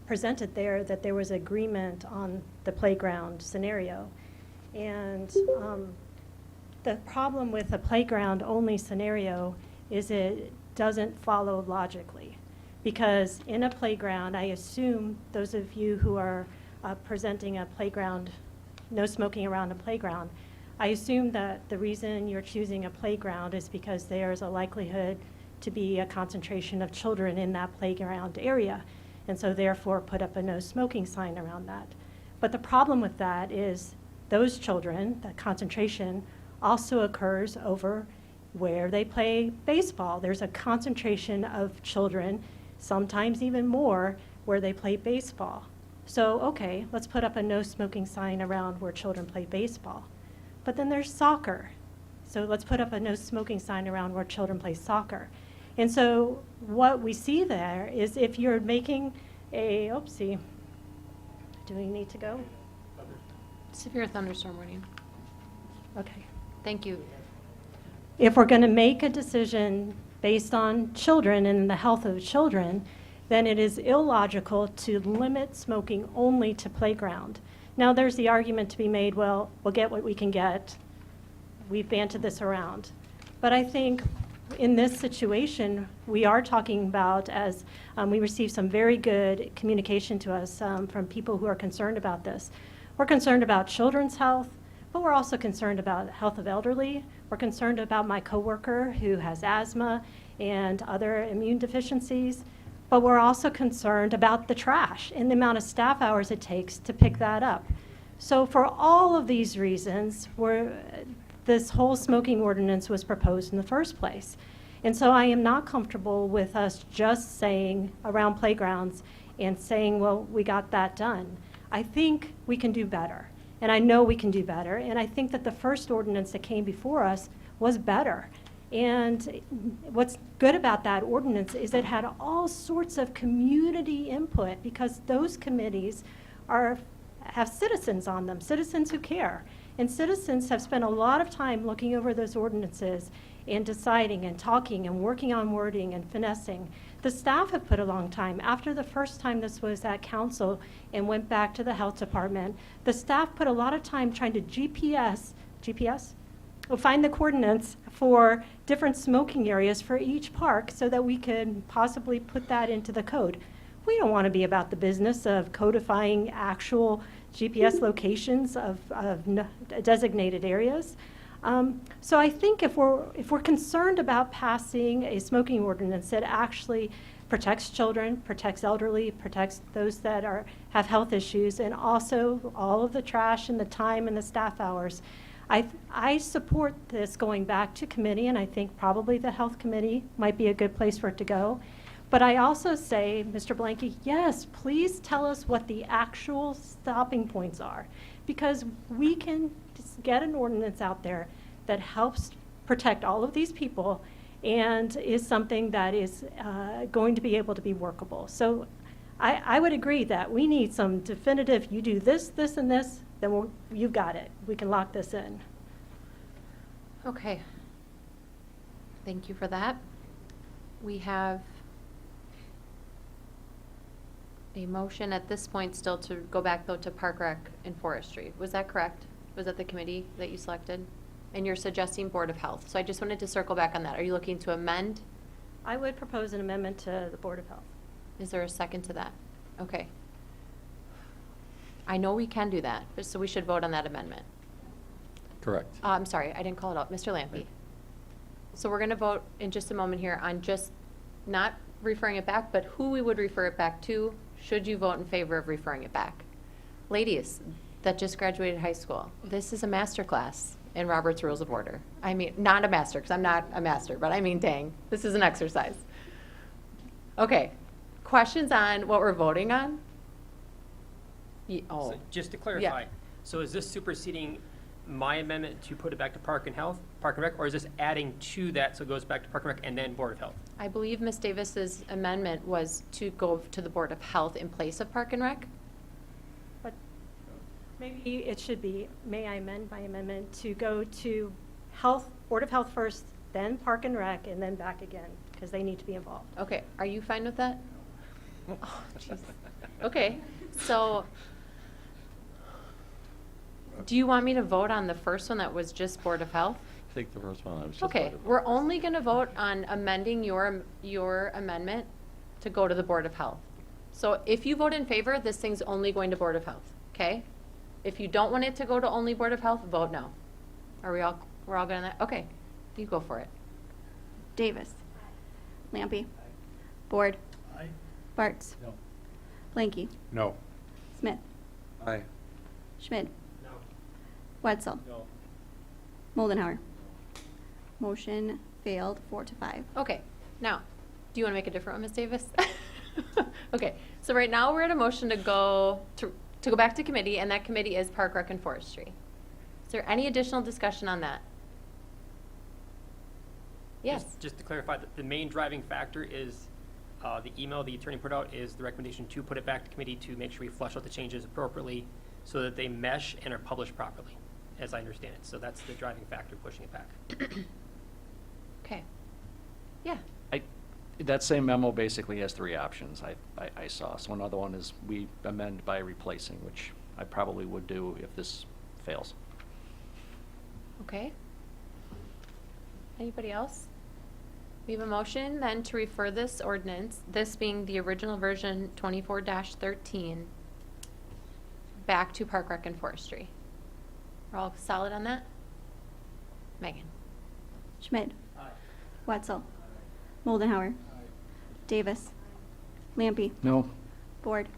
presented there that there was agreement on the playground scenario. And the problem with a playground-only scenario is it doesn't follow logically. Because in a playground, I assume those of you who are presenting a playground, no smoking around a playground, I assume that the reason you're choosing a playground is because there's a likelihood to be a concentration of children in that playground area, and so therefore put up a no smoking sign around that. But the problem with that is those children, that concentration, also occurs over where they play baseball. There's a concentration of children, sometimes even more, where they play baseball. So, okay, let's put up a no smoking sign around where children play baseball. But then there's soccer. So let's put up a no smoking sign around where children play soccer. And so what we see there is if you're making a, oopsie, do we need to go? Severe thunderstorm warning. Okay. Thank you. If we're going to make a decision based on children and the health of children, then it is illogical to limit smoking only to playground. Now, there's the argument to be made, well, we'll get what we can get. We've banted this around. But I think in this situation, we are talking about, as we received some very good communication to us from people who are concerned about this. We're concerned about children's health, but we're also concerned about the health of elderly. We're concerned about my coworker who has asthma and other immune deficiencies. But we're also concerned about the trash and the amount of staff hours it takes to pick that up. So for all of these reasons, this whole smoking ordinance was proposed in the first place. And so I am not comfortable with us just saying around playgrounds and saying, well, we got that done. I think we can do better. And I know we can do better. And I think that the first ordinance that came before us was better. And what's good about that ordinance is it had all sorts of community input because those committees have citizens on them, citizens who care. And citizens have spent a lot of time looking over those ordinances and deciding and talking and working on wording and finessing. The staff have put a long time. After the first time this was at council and went back to the health department, the staff put a lot of time trying to GPS? We'll find the coordinates for different smoking areas for each park so that we could possibly put that into the code. We don't want to be about the business of codifying actual GPS locations of designated areas. So I think if we're concerned about passing a smoking ordinance that actually protects children, protects elderly, protects those that have health issues, and also all of the trash and the time and the staff hours, I support this going back to committee, and I think probably the health committee might be a good place for it to go. But I also say, Mr. Blanky, yes, please tell us what the actual stopping points are, because we can just get an ordinance out there that helps protect all of these people and is something that is going to be able to be workable. So I would agree that we need some definitive, you do this, this, and this, then you've got it. We can lock this in. Okay. Thank you for that. We have a motion at this point still to go back though to Park Rec and Forestry. Was that correct? Was that the committee that you selected? And you're suggesting Board of Health. So I just wanted to circle back on that. Are you looking to amend? I would propose an amendment to the Board of Health. Is there a second to that? Okay. I know we can do that, but so we should vote on that amendment. Correct. I'm sorry, I didn't call it out. Mr. Lampy. So we're going to vote in just a moment here on just not referring it back, but who we would refer it back to, should you vote in favor of referring it back. Ladies that just graduated high school, this is a master class in Robert's Rules of Order. I mean, not a master, because I'm not a master, but I mean, dang, this is an exercise. Okay, questions on what we're voting on? So just to clarify, so is this superseding my amendment to put it back to Park and Rec, or is this adding to that so it goes back to Park and Rec and then Board of Health? I believe Ms. Davis's amendment was to go to the Board of Health in place of Park and Rec. But maybe it should be, may I amend my amendment to go to Health, Board of Health first, then Park and Rec, and then back again, because they need to be involved. Okay, are you fine with that? Oh, jeez. Okay, so do you want me to vote on the first one that was just Board of Health? Take the first one. I was just Okay, about to- we're only going to vote on amending your amendment to go to the Board of Health. So if you vote in favor, this thing's only going to Board of Health, okay? If you don't want it to go to only Board of Health, vote no. We're all good on that? Okay, you go for it. Davis. Lampy. Board. Bartz. No. Blanky. No. Smith. Aye. Schmidt. No. Wetzel. No. Moldenhauer. Motion failed 4-5. Okay, now, do you want to make a different one, Ms. Davis? Okay, so right now we're at a motion to go back to committee, and that committee is Park, Rec, and Forestry. Is there any additional discussion on that? Yes. Just to clarify, the main driving factor is the email the attorney put out is the recommendation to put it back to committee to make sure we flush out the changes appropriately so that they mesh and are published properly, as I understand it. So that's the driving factor pushing it back. Okay. Yeah. That same memo basically has three options I saw. So another one is we amend by replacing, which I probably would do if this fails. Okay. Anybody else? We have a motion then to refer this ordinance, this being the original version 24-13, back to Park, Rec, and Forestry. We're all solid on that? Megan? Schmidt. Wetzel. Moldenhauer. Davis. Lampy. No. Board.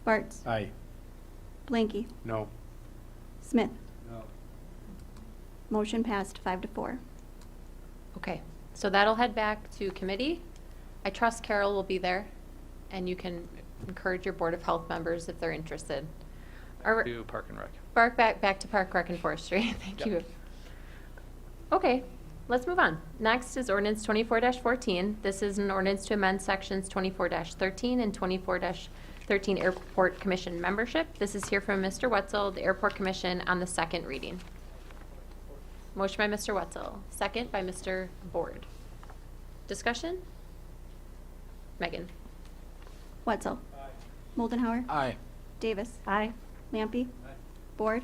Bartz. Aye. Blanky. No. Smith. No. Motion passed 5-4. Okay, so that'll head back to committee. I trust Carol will be there, and you can encourage your Board of Health members if they're interested. Do Park and Rec. Back to Park, Rec, and Forestry. Thank Yep. you. Okay, let's move on. Next is ordinance 24-14. This is an ordinance to amend sections 24-13 and 24-13 Airport Commission membership. This is here from Mr. Wetzel, the Airport Commission, on the second reading. Motion by Mr. Wetzel, second by Mr. Board. Discussion? Megan? Wetzel. Moldenhauer. Aye. Davis. Aye. Lampy. Board.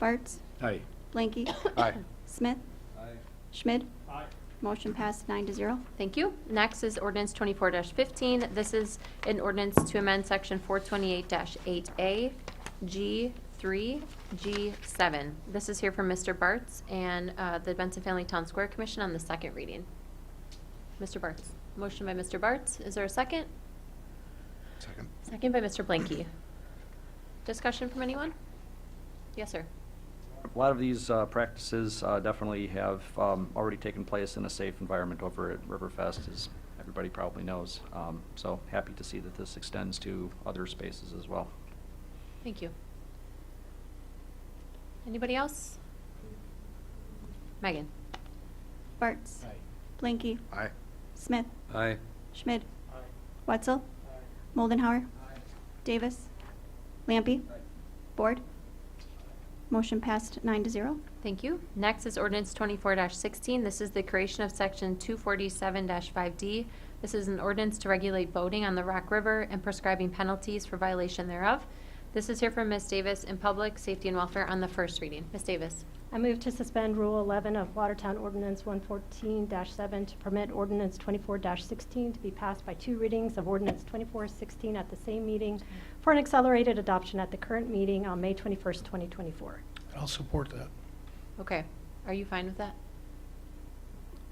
Bartz. Aye. Blanky. Aye. Smith. Aye. Schmidt. Aye. Motion passed 9-0. Thank you. Next is ordinance 24-15. This is an ordinance to amend section 428-8A, G3, G7. This is here from Mr. Bartz and the Benson Family Town Square Commission on the second reading. Mr. Bartz. Motion by Mr. Bartz. Is there a second? Second. Second by Mr. Blanky. Discussion from anyone? Yes, sir. A lot of these practices definitely have already taken place in a safe environment over at Riverfest, as everybody probably knows. So happy to see that this extends to other spaces as well. Thank you. Anybody else? Megan? Bartz. Aye. Blanky. Aye. Smith. Aye. Schmidt. Aye. Wetzel. Moldenhauer. Davis. Lampy. Board. Motion passed 9-0. Thank you. Next is ordinance 24-16. This is the creation of section 247-5D. This is an ordinance to regulate boating on the Rock River and prescribing penalties for violation thereof. This is here from Ms. Davis in Public Safety and Welfare on the first reading. Ms. Davis. I move to suspend Rule 11 of Watertown Ordinance 114-7 to permit Ordinance 24-16 to be passed by two readings of Ordinance 24-16 at the same meeting for an accelerated adoption at the current meeting on May 21st, 2024. I'll support that. Okay. Are you fine with that?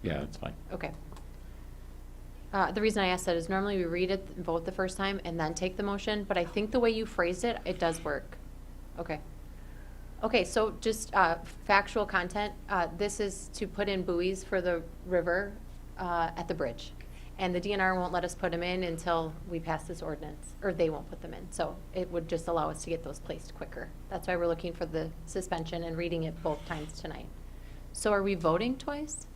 Yeah, that's fine. Okay. The reason I asked that is normally we read it, vote the first time, and then take the motion, but I think the way you phrased it, it does work. Okay. Okay, so just factual content. This is to put in buoys for the river at the bridge. And the DNR won't let us put them in until we pass this ordinance, or they won't put them in. So it would just allow us to get those placed quicker. That's why we're looking for the suspension and reading it both times tonight. So are we voting twice?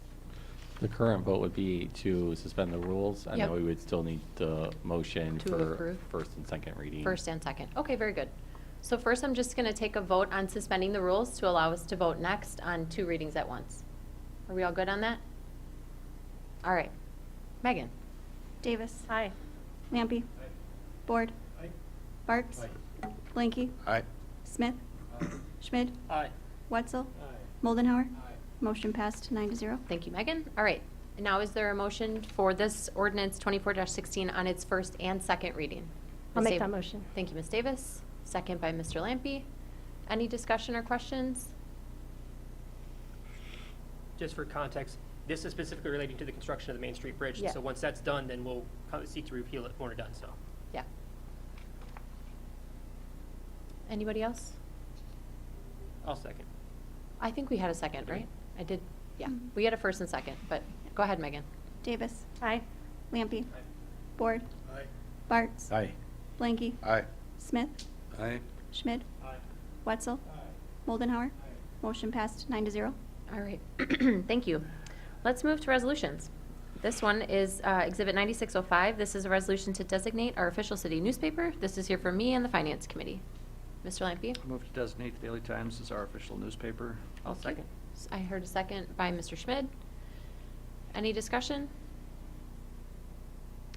The current vote would be to suspend the rules, and Yep. then we would still need the motion To for approve? first and second reading. First and second. Okay, very good. So first, I'm just going to take a vote on suspending the rules to allow us to vote next on 2 readings at once. Are we all good on that? All right. Megan? Davis. Aye. Lampy. Board. Bartz. Blanky. Aye. Smith. Schmid. Aye. Wetzel. Moldenhauer. Motion passed 9-0. Thank you, Megan. All right. And now is there a motion for this ordinance 24-16 on its first and second reading? I'll Ms. make that Dav- motion. Thank you, Ms. Davis. Second by Mr. Lampy. Any discussion or questions? Just for context, this is specifically relating to the construction of the Main Street Bridge. Yeah. So once that's done, then we'll seek to repeal it when we're done, so. Yeah. Anybody else? I'll second. I think we had a second, right? I did, yeah. Mhm. We had a first and second, but go ahead, Megan. Davis. Aye. Lampy. Board. Bartz. Aye. Blanky. Aye. Smith. Aye. Schmid. Wetzel. Moldenhauer. Motion passed 9-0. All right, thank you. Let's move to resolutions. This one is Exhibit 9605. This is a resolution to designate our official city newspaper. This is here for me and the Finance Committee. Mr. Lampy? I move to designate the Daily Times as our official newspaper. I'll second. I heard a second by Mr. Schmid. Any discussion?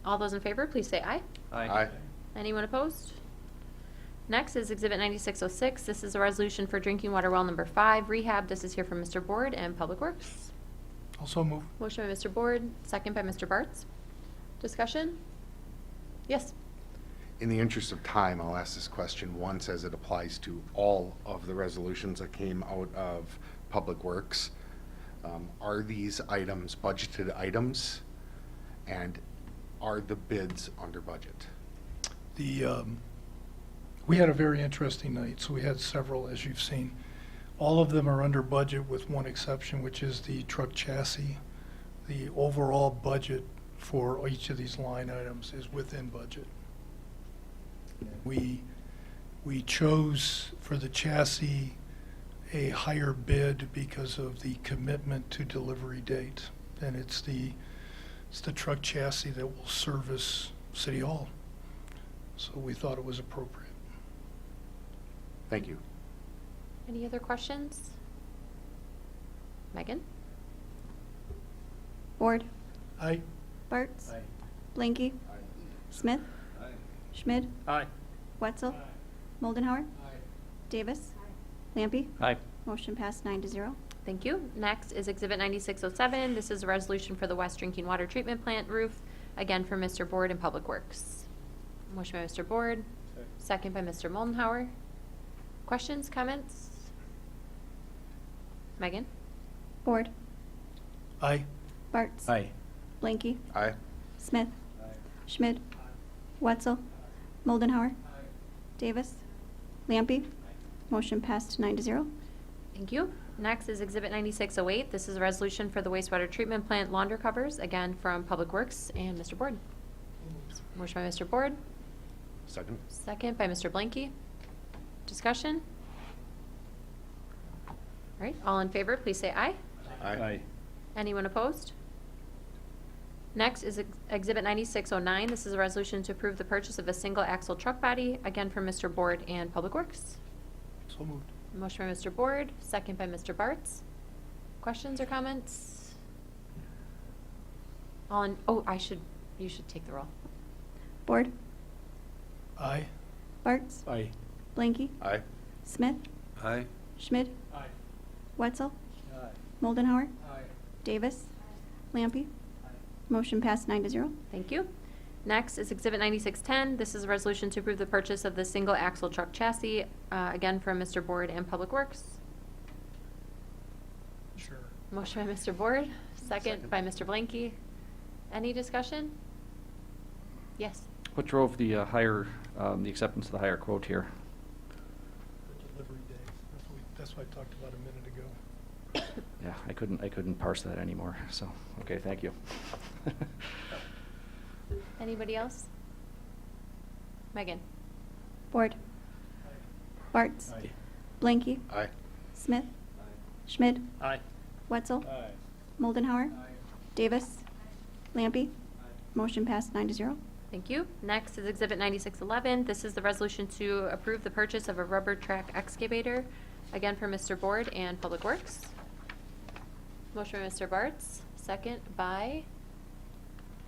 All those in favor, please say aye. Aye. Anyone opposed? Next is Exhibit 9606. This is a resolution for drinking water well number 5 rehab. This is here from Mr. Board and Public Works. Also move. Motion by Mr. Board, second by Mr. Bartz. Discussion? Yes. In the interest of time, I'll ask this question once as it applies to all of the resolutions that came out of Public Works. Are these items budgeted items? And are the bids under budget? We had a very interesting night, so we had several, as you've seen. All of them are under budget with one exception, which is the truck chassis. The overall budget for each of these line items is within budget. We chose for the chassis a higher bid because of the commitment to delivery date. And it's the truck chassis that will service City Hall. So we thought it was appropriate. Thank you. Any other questions? Megan? Board. Aye. Bartz. Blanky. Smith. Schmid. Aye. Wetzel. Moldenhauer. Davis. Lampy. Aye. Motion passed 9-0. Thank you. Next is Exhibit 9607. This is a resolution for the West Drinking Water Treatment Plant roof, again from Mr. Board and Public Works. Motion by Mr. Board, second by Mr. Moldenhauer. Questions, comments? Megan? Board. Aye. Bartz. Aye. Blanky. Aye. Smith. Schmid. Wetzel. Moldenhauer. Davis. Lampy. Motion passed 9-0. Thank you. Next is Exhibit 9608. This is a resolution for the wastewater treatment plant launder covers, again from Public Works and Mr. Board. Motion by Mr. Board, Second. second by Mr. Blanky. Discussion? All right, all in favor, please say aye. Aye. Anyone opposed? Next is Exhibit 9609. This is a resolution to approve the purchase of a single axle truck body, again from Mr. Board and Public Works. So moved. Motion by Mr. Board, second by Mr. Bartz. Questions or comments? You should take the roll. Board. Aye. Bartz. Aye. Blanky. Aye. Smith. Aye. Schmid. Wetzel. Moldenhauer. Davis. Lampy. Motion passed 9-0. Thank you. Next is Exhibit 9610. This is a resolution to approve the purchase of the single axle truck chassis, again from Mr. Board and Public Works. Sure. Motion by Mr. Board, second by Mr. Blanky. Any discussion? Yes. What drove the the acceptance of the higher quote here? The delivery date. That's what I talked about a minute ago. Yeah, I couldn't parse that anymore, so, okay, thank you. Anybody else? Megan? Board. Bartz. Blanky. Aye. Smith. Schmid. Aye. Wetzel. Moldenhauer. Davis. Lampy. Motion passed 9-0. Thank you. Next is Exhibit 9611. This is the resolution to approve the purchase of a rubber track excavator, again for Mr. Board and Public Works. Motion by Mr. Bartz, second by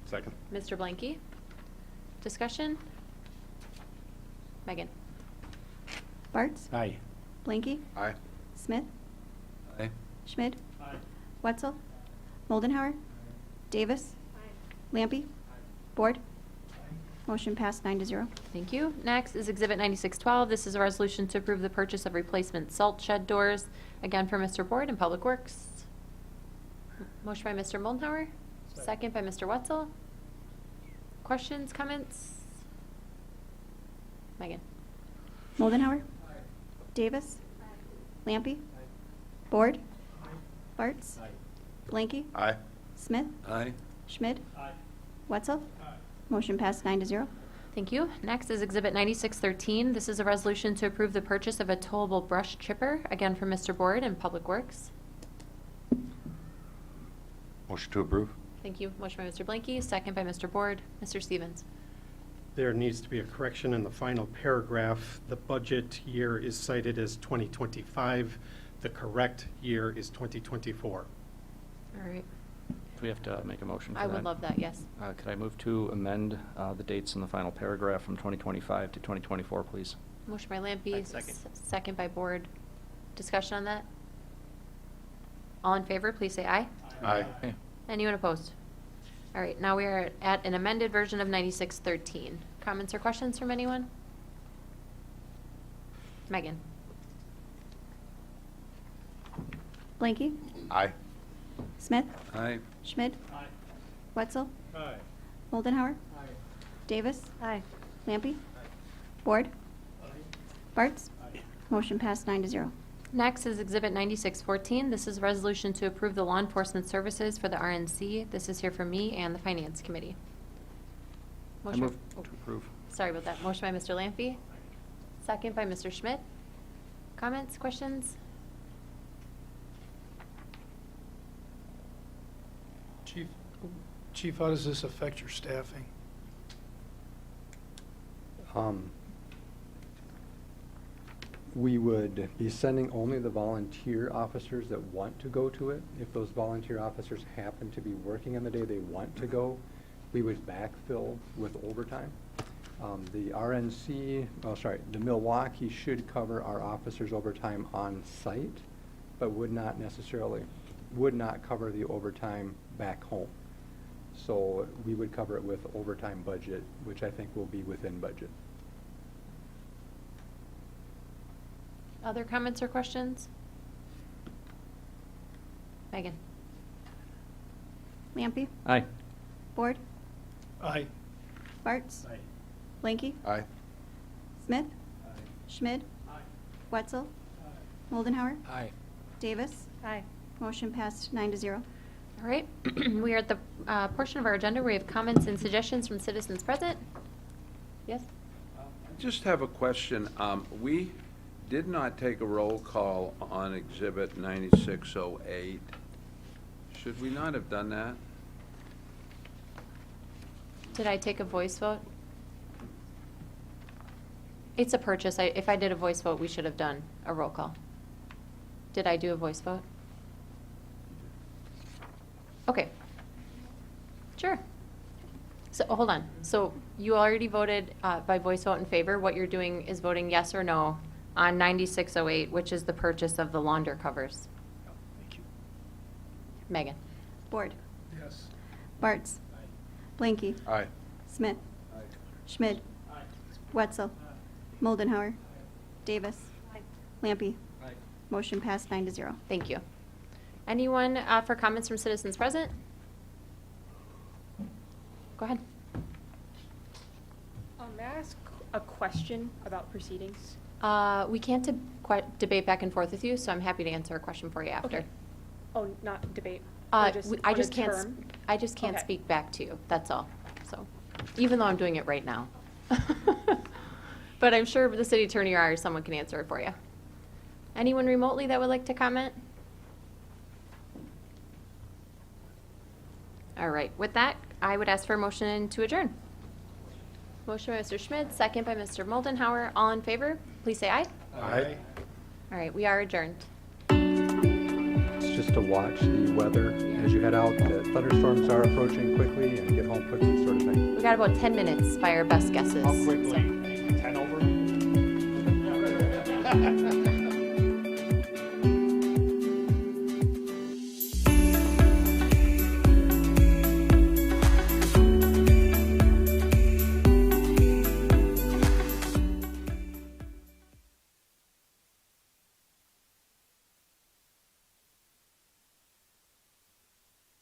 Second. Mr. Blanky. Discussion? Megan? Bartz. Aye. Blanky. Aye. Smith. Aye. Schmid. Wetzel. Moldenhauer. Davis. Lampy. Board. Motion passed 9-0. Thank you. Next is Exhibit 9612. This is a resolution to approve the purchase of replacement salt shed doors, again for Mr. Board and Public Works. Motion by Mr. Moldenhauer, second by Mr. Wetzel. Questions, comments? Megan? Moldenhauer. Davis. Lampy. Board. Bartz. Blanky. Aye. Smith. Aye. Schmid. Wetzel. Motion passed 9-0. Thank you. Next is Exhibit 9613. This is a resolution to approve the purchase of a towable brush chipper, again for Mr. Board and Public Works. Motion to approve. Thank you. Motion by Mr. Blanky, second by Mr. Board. Mr. Stevens. There needs to be a correction in the final paragraph. The budget year is cited as 2025. The correct year is 2024. All right. Do we have to make a motion for I that? would love that, yes. Could I move to amend the dates in the final paragraph from 2025 to 2024, please? Motion by Lampy, Second. second by Board. Discussion on that? All in favor, please say aye. Aye. Okay. Anyone opposed? All right, now we are at an amended version of 9613. Comments or questions from anyone? Megan? Blanky. Aye. Smith. Aye. Schmid. Wetzel. Aye. Moldenhauer. Davis. Aye. Lampy. Board. Bartz. Motion passed 9-0. Next is Exhibit 9614. This is a resolution to approve the law enforcement services for the RNC. This is here for me and the Finance Committee. I Motion- move oh, to approve. Sorry about that. Motion by Mr. Lampy, second by Mr. Schmidt. Comments, questions? Chief, how does this affect your staffing? We would be sending only the volunteer officers that want to go to it. If those volunteer officers happen to be working on the day they want to go, we would backfill with overtime. The RNC, the Milwaukee should cover our officers' overtime on site, but would not cover the overtime back home. So we would cover it with overtime budget, which I think will be within budget. Other comments or questions? Megan? Lampy. Aye. Board. Aye. Bartz. Blanky. Aye. Smith. Schmid. Wetzel. Moldenhauer. Aye. Davis. Aye. Motion passed 9-0. All right, we are at the portion of our agenda where we have comments and suggestions from citizens present. Yes? I just have a question. We did not take a roll call on Exhibit 9608. Should we not have done that? Did I take a voice vote? It's a purchase. If I did a voice vote, we should have done a roll call. Did I do a voice vote? Okay. Sure. So, hold on. So you already voted by voice vote in favor. What you're doing is voting yes or no on 9608, which is the purchase of the launder covers. Thank you. Megan? Board. Yes. Bartz. Blanky. Aye. Smith. Schmid. Wetzel. Moldenhauer. Davis. Lampy. Motion passed 9-0. Thank you. Anyone for comments from citizens present? Go ahead. May I ask a question about proceedings? We can't debate back and forth with you, so I'm happy to answer a question for you after. Okay. Oh, not debate? I or just on a can't. term? I just can't Okay. speak back to you. That's all. So. even though I'm doing it right now. But I'm sure the city attorney or someone can answer it for you. Anyone remotely that would like to comment? All right, with that, I would ask for a motion to adjourn. Motion by Mr. Schmidt, second by Mr. Moldenhauer. All in favor, please say aye. Aye. All right, we are adjourned. It's just to watch the weather as you head out. The thunderstorms are approaching quickly and get home quickly, sort of thing. We got about 10 minutes by our best guesses. How quickly? 10 over?